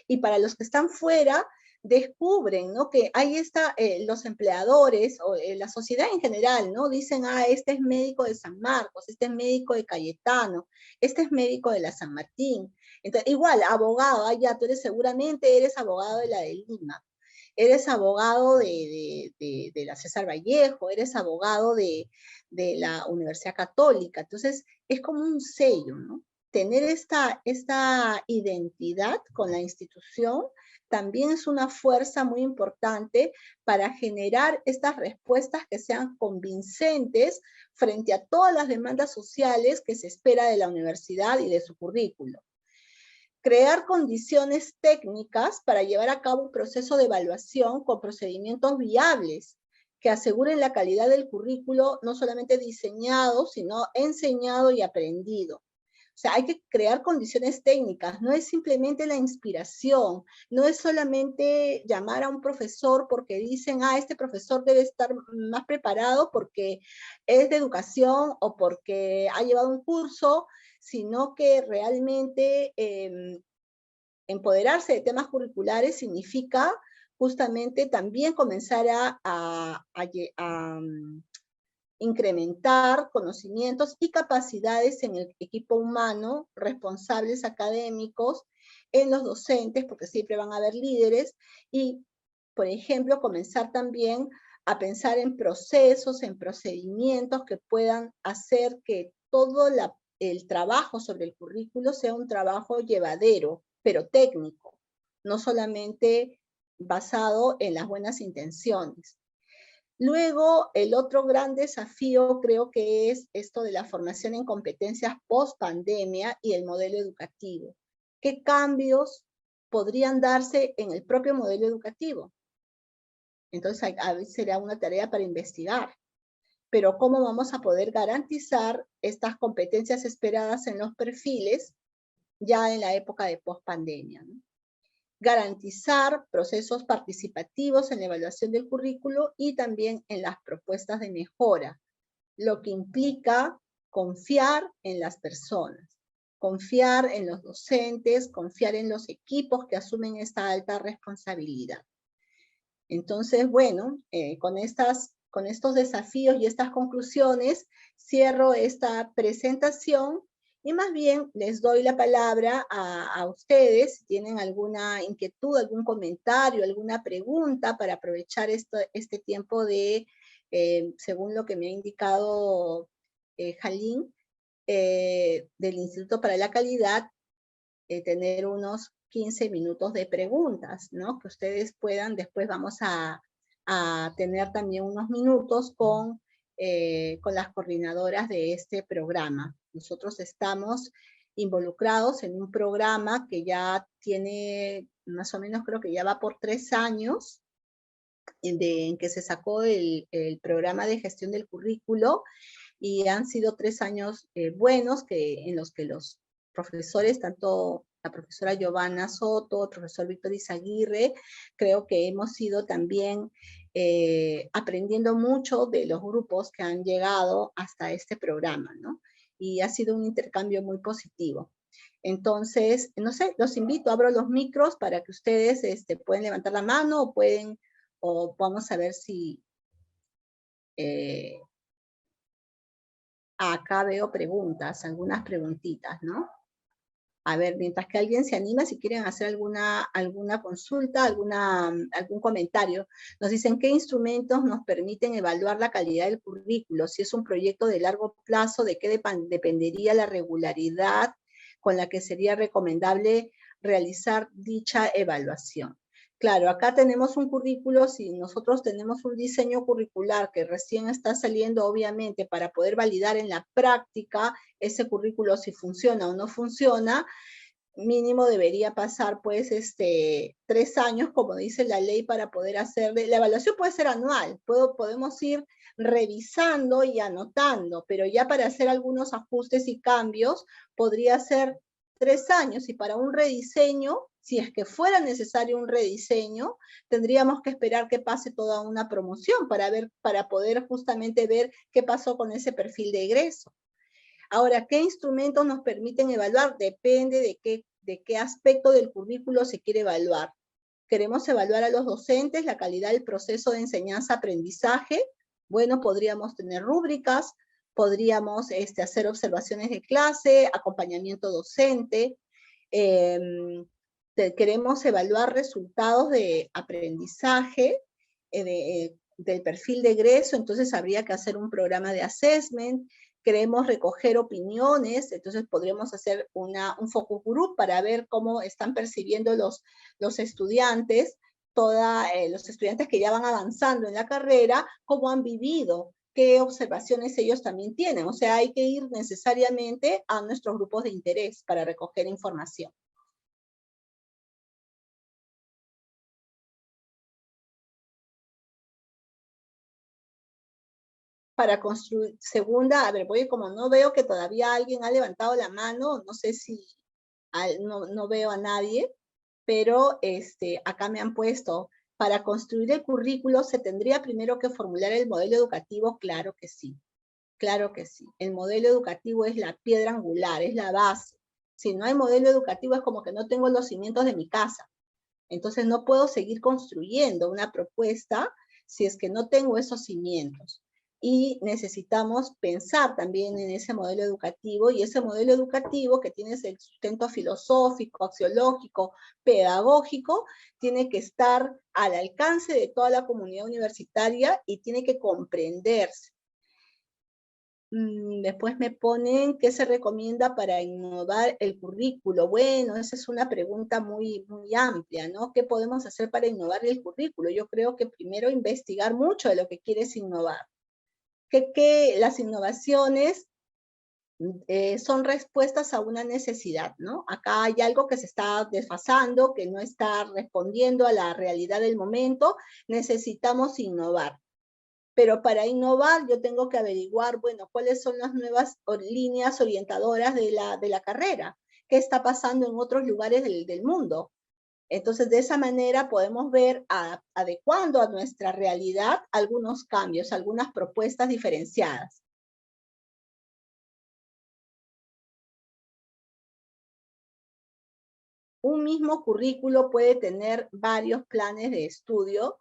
Y para los que están fuera, descubren, ¿no? Que ahí está los empleadores o la sociedad en general, ¿no? Dicen, este es médico de San Marcos, este es médico de Cayetano, este es médico de la San Martín. Entonces, igual, abogado, ya tú seguramente eres abogado de la de Lima, eres abogado de la César Vallejo, eres abogado de la Universidad Católica. Entonces, es como un sello, ¿no? Tener esta identidad con la institución también es una fuerza muy importante para generar estas respuestas que sean convincentes frente a todas las demandas sociales que se espera de la universidad y de su currículo. Crear condiciones técnicas para llevar a cabo un proceso de evaluación con procedimientos viables que aseguren la calidad del currículo, no solamente diseñado, sino enseñado y aprendido. O sea, hay que crear condiciones técnicas, no es simplemente la inspiración, no es solamente llamar a un profesor porque dicen, este profesor debe estar más preparado porque es de educación o porque ha llevado un curso, sino que realmente empoderarse de temas curriculares significa justamente también comenzar a incrementar conocimientos y capacidades en el equipo humano, responsables académicos, en los docentes, porque siempre van a haber líderes, y, por ejemplo, comenzar también a pensar en procesos, en procedimientos que puedan hacer que todo el trabajo sobre el currículo sea un trabajo llevadero, pero técnico, no solamente basado en las buenas intenciones. Luego, el otro gran desafío creo que es esto de la formación en competencias post pandemia y el modelo educativo. ¿Qué cambios podrían darse en el propio modelo educativo? Entonces, a veces será una tarea para investigar. Pero ¿cómo vamos a poder garantizar estas competencias esperadas en los perfiles ya en la época de post pandemia, ¿no? Garantizar procesos participativos en la evaluación del currículo y también en las propuestas de mejora, lo que implica confiar en las personas, confiar en los docentes, confiar en los equipos que asumen esta alta responsabilidad. Entonces, bueno, con estos desafíos y estas conclusiones, cierro esta presentación y más bien les doy la palabra a ustedes, si tienen alguna inquietud, algún comentario, alguna pregunta para aprovechar este tiempo de, según lo que me ha indicado Jalín, del Instituto para la Calidad, tener unos 15 minutos de preguntas, ¿no? Que ustedes puedan, después vamos a tener también unos minutos con las coordinadoras de este programa. Nosotros estamos involucrados en un programa que ya tiene, más o menos creo que ya va por 3 años, en que se sacó el programa de gestión del currículo, y han sido 3 años buenos en los que los profesores, tanto la profesora Giovanna Soto, el profesor Víctor Izaguirre, creo que hemos ido también aprendiendo mucho de los grupos que han llegado hasta este programa, ¿no? Y ha sido un intercambio muy positivo. Entonces, no sé, los invito, abro los micros para que ustedes pueden levantar la mano o vamos a ver si acá veo preguntas, algunas preguntitas, ¿no? A ver, mientras que alguien se anima, si quieren hacer alguna consulta, algún comentario. Nos dicen, ¿qué instrumentos nos permiten evaluar la calidad del currículo? Si es un proyecto de largo plazo, ¿de qué dependería la regularidad con la que sería recomendable realizar dicha evaluación? Claro, acá tenemos un currículo, si nosotros tenemos un diseño curricular que recién está saliendo, obviamente, para poder validar en la práctica ese currículo si funciona o no funciona, mínimo debería pasar pues 3 años, como dice la ley, para poder hacerle, la evaluación puede ser anual, podemos ir revisando y anotando, pero ya para hacer algunos ajustes y cambios podría ser 3 años, y para un rediseño, si es que fuera necesario un rediseño, tendríamos que esperar que pase toda una promoción para poder justamente ver qué pasó con ese perfil de egreso. Ahora, ¿qué instrumentos nos permiten evaluar? Depende de qué aspecto del currículo se quiere evaluar. ¿Queremos evaluar a los docentes, la calidad del proceso de enseñanza-aprendizaje? Bueno, podríamos tener rúbricas, podríamos hacer observaciones de clase, acompañamiento docente. Queremos evaluar resultados de aprendizaje, del perfil de egreso, entonces habría que hacer un programa de assessment. Queremos recoger opiniones, entonces podríamos hacer un focus group para ver cómo están percibiendo los estudiantes, los estudiantes que ya van avanzando en la carrera, cómo han vivido, qué observaciones ellos también tienen. O sea, hay que ir necesariamente a nuestros grupos de interés para recoger información. para construir, segunda, a ver, voy como no veo que todavía alguien ha levantado la mano, no sé si, no veo a nadie, pero acá me han puesto, para construir el currículo se tendría primero que formular el modelo educativo, claro que sí. Claro que sí. El modelo educativo es la piedra angular, es la base. Si no hay modelo educativo es como que no tengo los cimientos de mi casa. Entonces no puedo seguir construyendo una propuesta si es que no tengo esos cimientos. Y necesitamos pensar también en ese modelo educativo, y ese modelo educativo que tiene el sustento filosófico, axiológico, pedagógico, tiene que estar al alcance de toda la comunidad universitaria y tiene que comprenderse. Después me ponen qué se recomienda para innovar el currículo. Bueno, esa es una pregunta muy, muy amplia, ¿no? ¿Qué podemos hacer para innovar el currículo? Yo creo que primero investigar mucho de lo que quieres innovar. Que las innovaciones son respuestas a una necesidad, ¿no? Acá hay algo que se está desfasando, que no está respondiendo a la realidad del momento. Necesitamos innovar. Pero para innovar yo tengo que averiguar, bueno, cuáles son las nuevas líneas orientadoras de la carrera, qué está pasando en otros lugares del mundo. Entonces, de esa manera podemos ver, adecuando a nuestra realidad, algunos cambios, algunas propuestas diferenciadas. Un mismo currículo puede tener varios planes de estudio.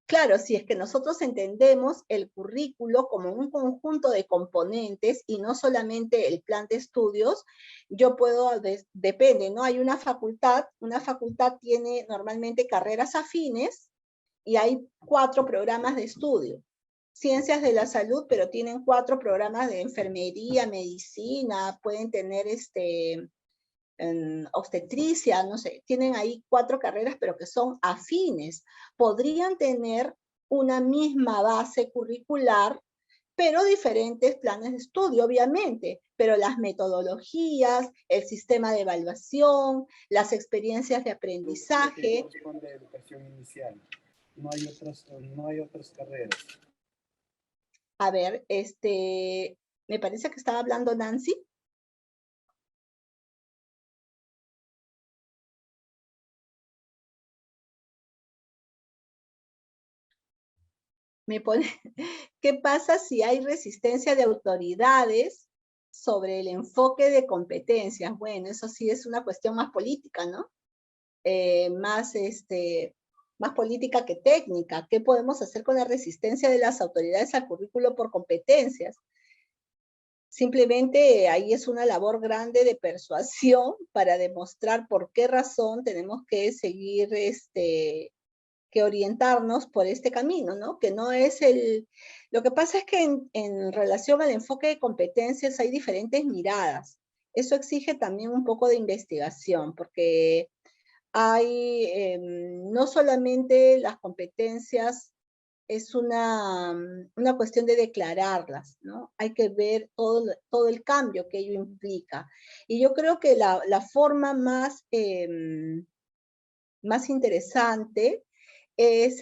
Claro, si es que nosotros entendemos el currículo como un conjunto de componentes y no solamente el plan de estudios, yo puedo, depende, ¿no? Hay una facultad tiene normalmente carreras afines y hay 4 programas de estudio. Ciencias de la salud, pero tienen 4 programas de enfermería, medicina, pueden tener en obstetricia, no sé, tienen ahí 4 carreras, pero que son afines. Podrían tener una misma base curricular, pero diferentes planes de estudio, obviamente, pero las metodologías, el sistema de evaluación, las experiencias de aprendizaje. Corresponde a educación inicial. No hay otras carreras. A ver, me parece que estaba hablando Nancy. Me pone, ¿qué pasa si hay resistencia de autoridades sobre el enfoque de competencias? Bueno, eso sí es una cuestión más política, ¿no? Más política que técnica. ¿Qué podemos hacer con la resistencia de las autoridades al currículo por competencias? Simplemente ahí es una labor grande de persuasión para demostrar por qué razón tenemos que seguir que orientarnos por este camino, ¿no? Que no es Lo que pasa es que en relación al enfoque de competencias hay diferentes miradas. Eso exige también un poco de investigación, porque hay no solamente las competencias, es una cuestión de declararlas, ¿no? Hay que ver todo el cambio que ello implica. Y yo creo que la forma más interesante es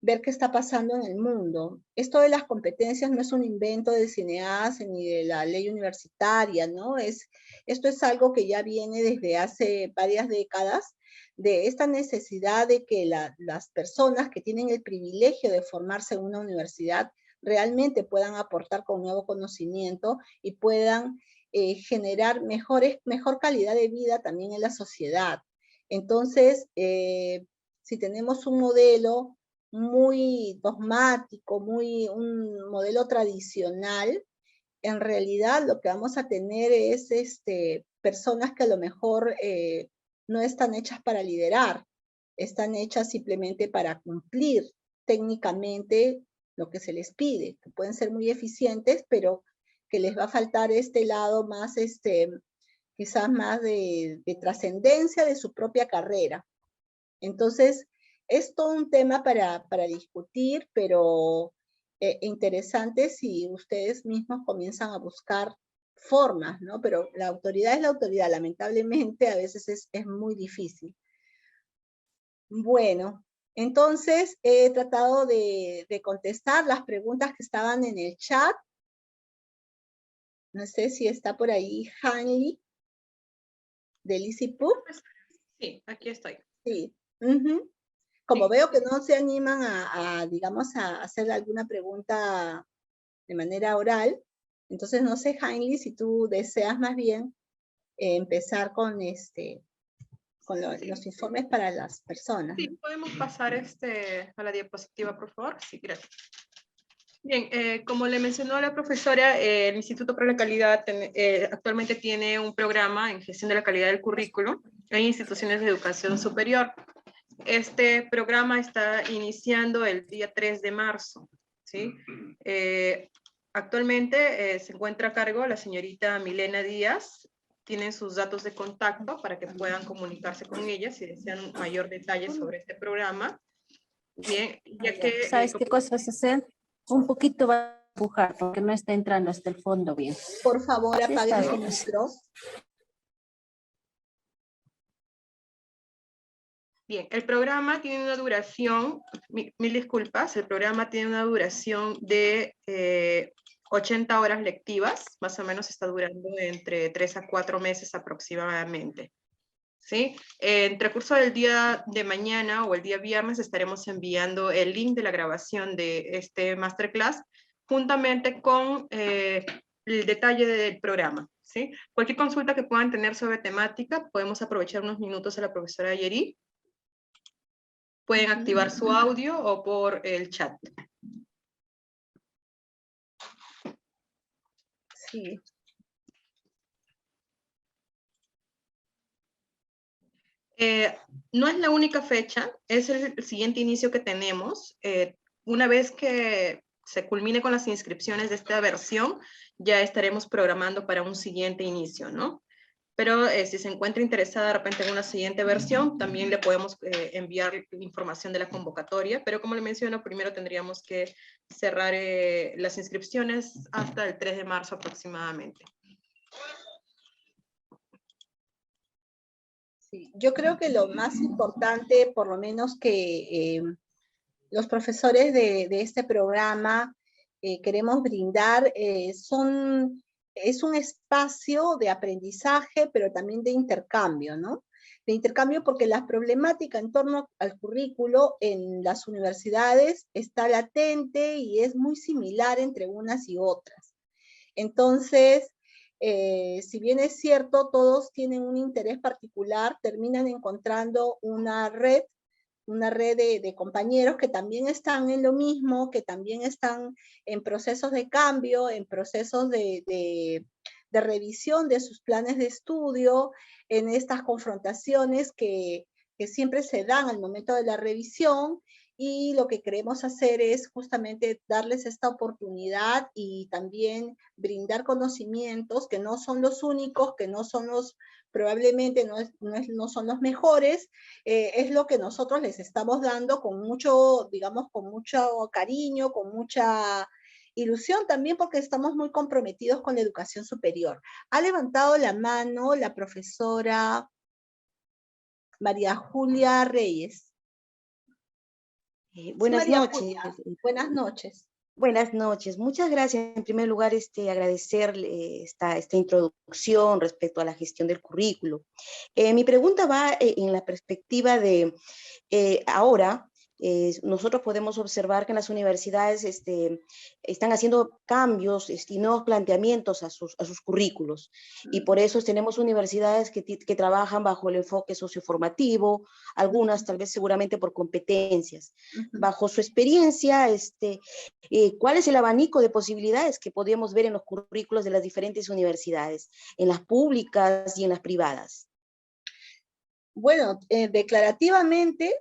ver qué está pasando en el mundo. Esto de las competencias no es un invento de Cineas ni de la ley universitaria, ¿no? Esto es algo que ya viene desde hace varias décadas, de esta necesidad de que las personas que tienen el privilegio de formarse en una universidad realmente puedan aportar con nuevo conocimiento y puedan generar mejor calidad de vida también en la sociedad. Entonces, si tenemos un modelo muy dogmático, un modelo tradicional, en realidad lo que vamos a tener es personas que a lo mejor no están hechas para liderar, están hechas simplemente para cumplir técnicamente lo que se les pide, que pueden ser muy eficientes, pero que les va a faltar este lado más, quizás más de trascendencia de su propia carrera. Entonces, es todo un tema para discutir, pero interesante si ustedes mismos comienzan a buscar formas, ¿no? Pero la autoridad es la autoridad, lamentablemente a veces es muy difícil. Bueno, Entonces, he tratado de contestar las preguntas que estaban en el chat. No sé si está por ahí Hanley, de Lisipu. Sí, aquí estoy. Sí. Ujú. Como Sí. veo que no se animan digamos, a hacer alguna pregunta de manera oral, entonces no sé, Hanley, si tú deseas más bien empezar con los informes para las personas. Sí, ¿no? podemos pasar a la diapositiva, por favor. Sí, gracias. Bien, como le mencionó la profesora, el Instituto para la Calidad actualmente tiene un programa en gestión de la calidad del currículo en instituciones de educación superior. Este programa está iniciando el día 3 de marzo, ¿sí? Actualmente se encuentra a cargo la señorita Milena Díaz. Tienen sus datos de contacto para que puedan comunicarse con ella si desean mayor detalle sobre este programa. Bien, ya que... ¿Sabes qué cosa vas a hacer? Un poquito va a empujar porque no está entrando hasta el fondo bien. Por favor, Sí, apague está su bien. micro. Bien, el programa tiene una duración, mil disculpas, el programa tiene una duración de 80 horas lectivas, más o menos está durando entre 3 a 4 meses aproximadamente. ¿Sí? En transcurso del día de mañana o el día viernes estaremos enviando el link de la grabación de este masterclass juntamente con el detalle del programa. ¿Sí? Cualquier consulta que puedan tener sobre temática, podemos aprovechar unos minutos a la profesora Yeri. Pueden activar su audio o por el chat. Sí. No es la única fecha, es el siguiente inicio que tenemos. Una vez que se culmine con las inscripciones de esta versión, ya estaremos programando para un siguiente inicio, ¿no? Pero si se encuentra interesada de repente en una siguiente versión, también le podemos enviar información de la convocatoria, pero como le menciono, primero tendríamos que cerrar las inscripciones hasta el 3 de marzo aproximadamente. Sí, yo creo que lo más importante, por lo menos que los profesores de este programa queremos brindar, es un espacio de aprendizaje, pero también de intercambio, ¿no? De intercambio porque la problemática en torno al currículo en las universidades está latente y es muy similar entre unas y otras. Entonces, si bien es cierto, todos tienen un interés particular, terminan encontrando una red de compañeros que también están en lo mismo, que también están en procesos de cambio, en procesos de revisión de sus planes de estudio, en estas confrontaciones que siempre se dan al momento de la revisión, y lo que queremos hacer es justamente darles esta oportunidad y también brindar conocimientos que no son los únicos, que no son los, probablemente no son los mejores, es lo que nosotros les estamos dando con mucho, digamos, con mucho cariño, con mucha ilusión también porque estamos muy comprometidos con la educación superior. Ha levantado la mano la profesora María Julia Reyes. Buenas Sí, María noches. Julia, buenas noches. Buenas noches. Muchas gracias. En primer lugar, agradecer esta introducción respecto a la gestión del currículo. Mi pregunta va en la perspectiva de ahora. Nosotros podemos observar que en las universidades están haciendo cambios y nuevos planteamientos a sus currículos. Y por eso tenemos universidades que trabajan bajo el enfoque socioformativo, algunas tal vez seguramente por competencias. Bajo su experiencia, ¿cuál es el abanico de posibilidades que podemos ver en los currículos de las diferentes universidades, en las públicas y en las privadas? Bueno, declarativamente,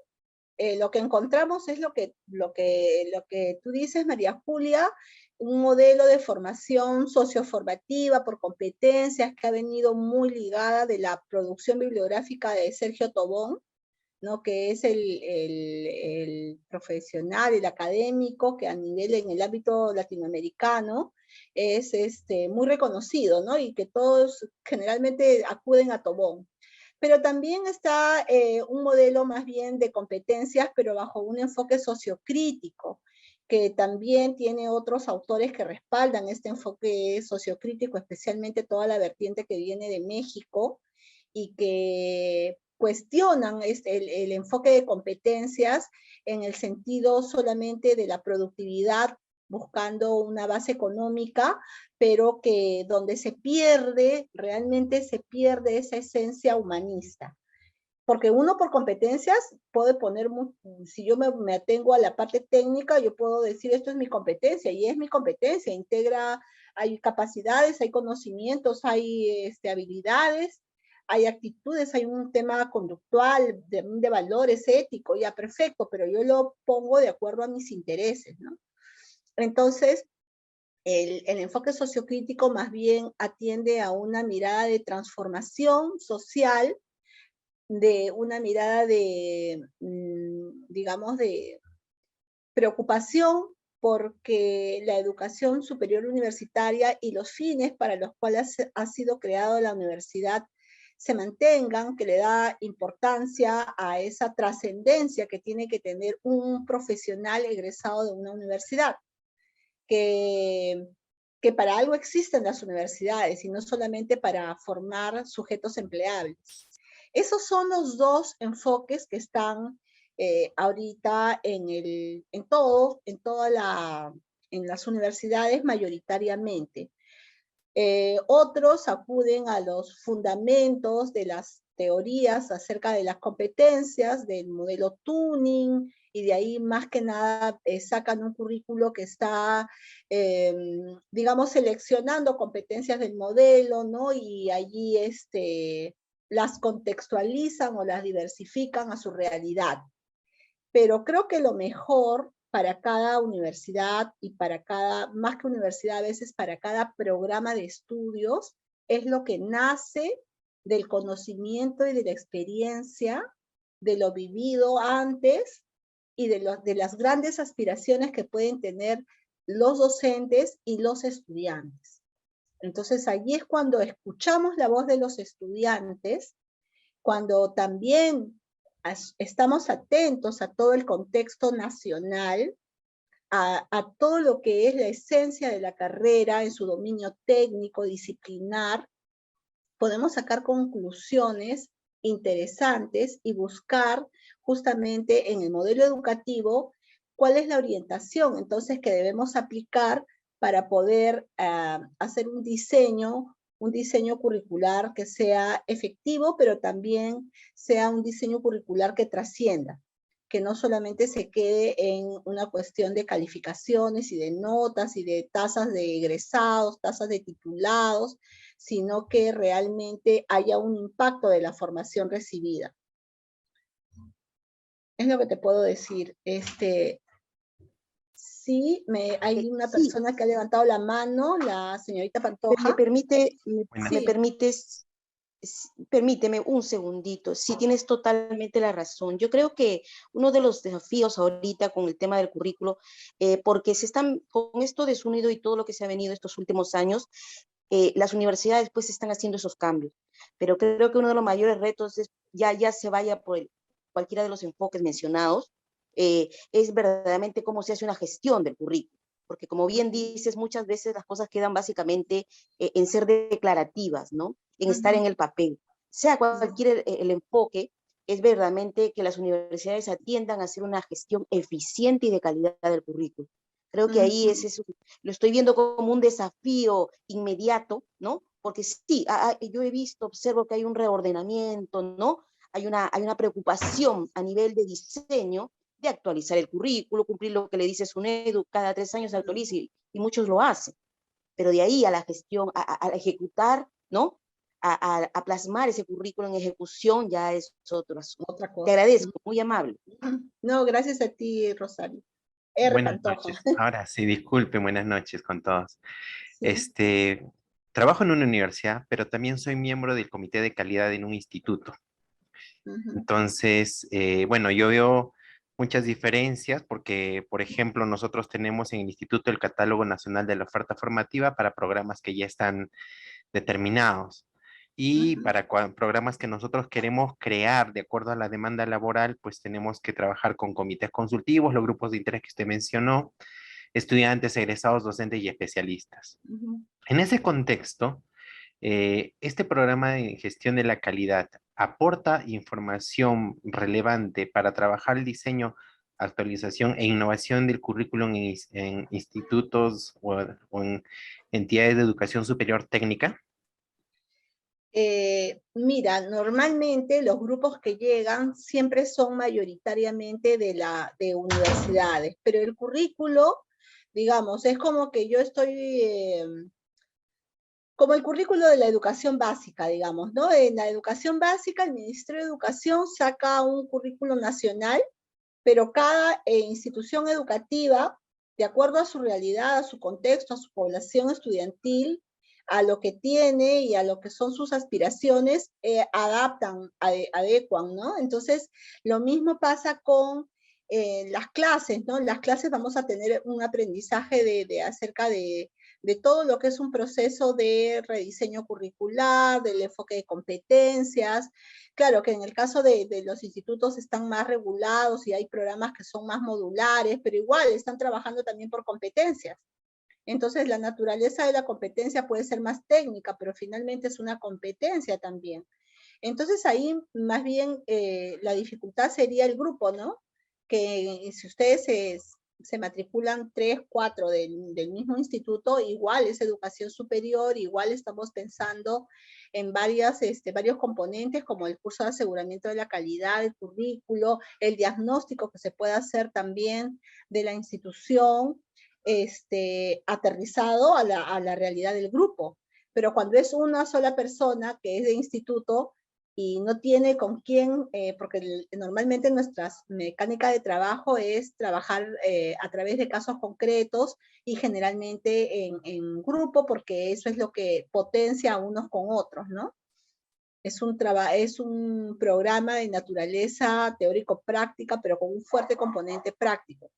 lo que encontramos es lo que tú dices, María Julia, un modelo de formación socioformativa por competencias que ha venido muy ligada de la producción bibliográfica de Sergio Tobón, ¿no? Que es el profesional, el académico que a nivel en el ámbito latinoamericano es muy reconocido, ¿no? Y que todos generalmente acuden a Tobón. Pero también está un modelo más bien de competencias, pero bajo un enfoque sociocrítico, que también tiene otros autores que respaldan este enfoque sociocrítico, especialmente toda la vertiente que viene de México, y que cuestionan el enfoque de competencias en el sentido solamente de la productividad, buscando una base económica, pero que donde se pierde, realmente se pierde esa esencia humanista. Porque uno por competencias puede poner, si yo me atengo a la parte técnica, yo puedo decir esto es mi competencia, y es mi competencia, integra, hay capacidades, hay conocimientos, hay habilidades, hay actitudes, hay un tema conductual, de valores éticos, ya perfecto, pero yo lo pongo de acuerdo a mis intereses, ¿no? Entonces, el enfoque sociocrítico más bien atiende a una mirada de transformación social, de una mirada de, digamos, de preocupación porque la educación superior universitaria y los fines para los cuales ha sido creada la universidad se mantengan, que le da importancia a esa trascendencia que tiene que tener un profesional egresado de una universidad, que para algo existen las universidades y no solamente para formar sujetos empleables. Esos son los dos enfoques que están ahorita en las universidades mayoritariamente. Otros acuden a los fundamentos de las teorías acerca de las competencias, del modelo Turing, y de ahí más que nada sacan un currículo que está, digamos, seleccionando competencias del modelo, ¿no? Y allí las contextualizan o las diversifican a su realidad. Pero creo que lo mejor para cada universidad y para cada, más que universidad, a veces para cada programa de estudios, es lo que nace del conocimiento y de la experiencia, de lo vivido antes y de las grandes aspiraciones que pueden tener los docentes y los estudiantes. Entonces, allí es cuando escuchamos la voz de los estudiantes, cuando también estamos atentos a todo el contexto nacional, a todo lo que es la esencia de la carrera en su dominio técnico, disciplinar, podemos sacar conclusiones interesantes y buscar justamente en el modelo educativo cuál es la orientación entonces que debemos aplicar para poder hacer un diseño curricular que sea efectivo, pero también sea un diseño curricular que trascienda, que no solamente se quede en una cuestión de calificaciones y de notas y de tasas de egresados, tasas de titulados, sino que realmente haya un impacto de la formación recibida. Es lo que te puedo decir. Sí, hay una persona que ha levantado la mano, la señorita Pantoja. Permíteme un segundito. Sí, tienes totalmente la razón. Yo creo que uno de los desafíos ahorita con el tema del currículo, porque con esto desunido y todo lo que se ha venido estos últimos años, las universidades pues están haciendo esos cambios. Pero creo que uno de los mayores retos es ya se vaya por cualquiera de los enfoques mencionados, es verdaderamente cómo se hace una gestión del currículo. Porque como bien dices, muchas veces las cosas quedan básicamente en ser declarativas, ¿no? En estar en el papel. Sea cualquier el enfoque, es verdaderamente que las universidades atiendan a hacer una gestión eficiente y de calidad del currículo. Creo que ahí lo estoy viendo como un desafío inmediato, ¿no? Porque sí, yo observo que hay un reordenamiento, ¿no? Hay una preocupación a nivel de diseño de actualizar el currículo, cumplir lo que le dice SUNEDU, cada 3 años se actualiza y muchos lo hacen. Pero de ahí a la gestión, a ejecutar, ¿no? A plasmar ese currículo en ejecución ya es otra cosa. Te agradezco, muy amable. No, gracias a ti, Rosario. Buenas noches. Ahora sí, disculpen, buenas noches con todos. Sí. Trabajo en una universidad, pero también soy miembro del comité de calidad en un instituto. Entonces, bueno, yo veo muchas diferencias porque, por ejemplo, nosotros tenemos en el instituto el catálogo nacional de la oferta formativa para programas que ya están determinados. Y para programas que nosotros queremos crear de acuerdo a la demanda laboral, pues tenemos que trabajar con comités consultivos, los grupos de interés que usted mencionó, estudiantes, egresados, docentes y especialistas. En ese contexto, este programa de gestión de la calidad aporta información relevante para trabajar el diseño, actualización e innovación del currículum en institutos o en entidades de educación superior técnica. Mira, normalmente los grupos que llegan siempre son mayoritariamente de universidades, pero el currículo, digamos, es como que yo estoy, como el currículo de la educación básica, digamos, ¿no? En la educación básica, el Ministerio de Educación saca un currículo nacional, pero cada institución educativa, de acuerdo a su realidad, a su contexto, a su población estudiantil, a lo que tiene y a lo que son sus aspiraciones, adaptan, adecuan, ¿no? Entonces, lo mismo pasa con las clases, ¿no? En las clases vamos a tener un aprendizaje acerca de todo lo que es un proceso de rediseño curricular, del enfoque de competencias. Claro que en el caso de los institutos están más regulados y hay programas que son más modulares, pero igual están trabajando también por competencias. Entonces, la naturaleza de la competencia puede ser más técnica, pero finalmente es una competencia también. Entonces, ahí más bien la dificultad sería el grupo, ¿no? Que si ustedes se matriculan 3, 4 del mismo instituto, igual es educación superior, igual estamos pensando en varios componentes como el curso de aseguramiento de la calidad, el currículo, el diagnóstico que se puede hacer también de la institución, aterrizado a la realidad del grupo. Pero cuando es una sola persona que es de instituto y no tiene con quién, porque normalmente nuestra mecánica de trabajo es trabajar a través de casos concretos y generalmente en grupo, porque eso es lo que potencia a unos con otros, ¿no? Es un programa de naturaleza teórico-práctica, pero con un fuerte componente práctico.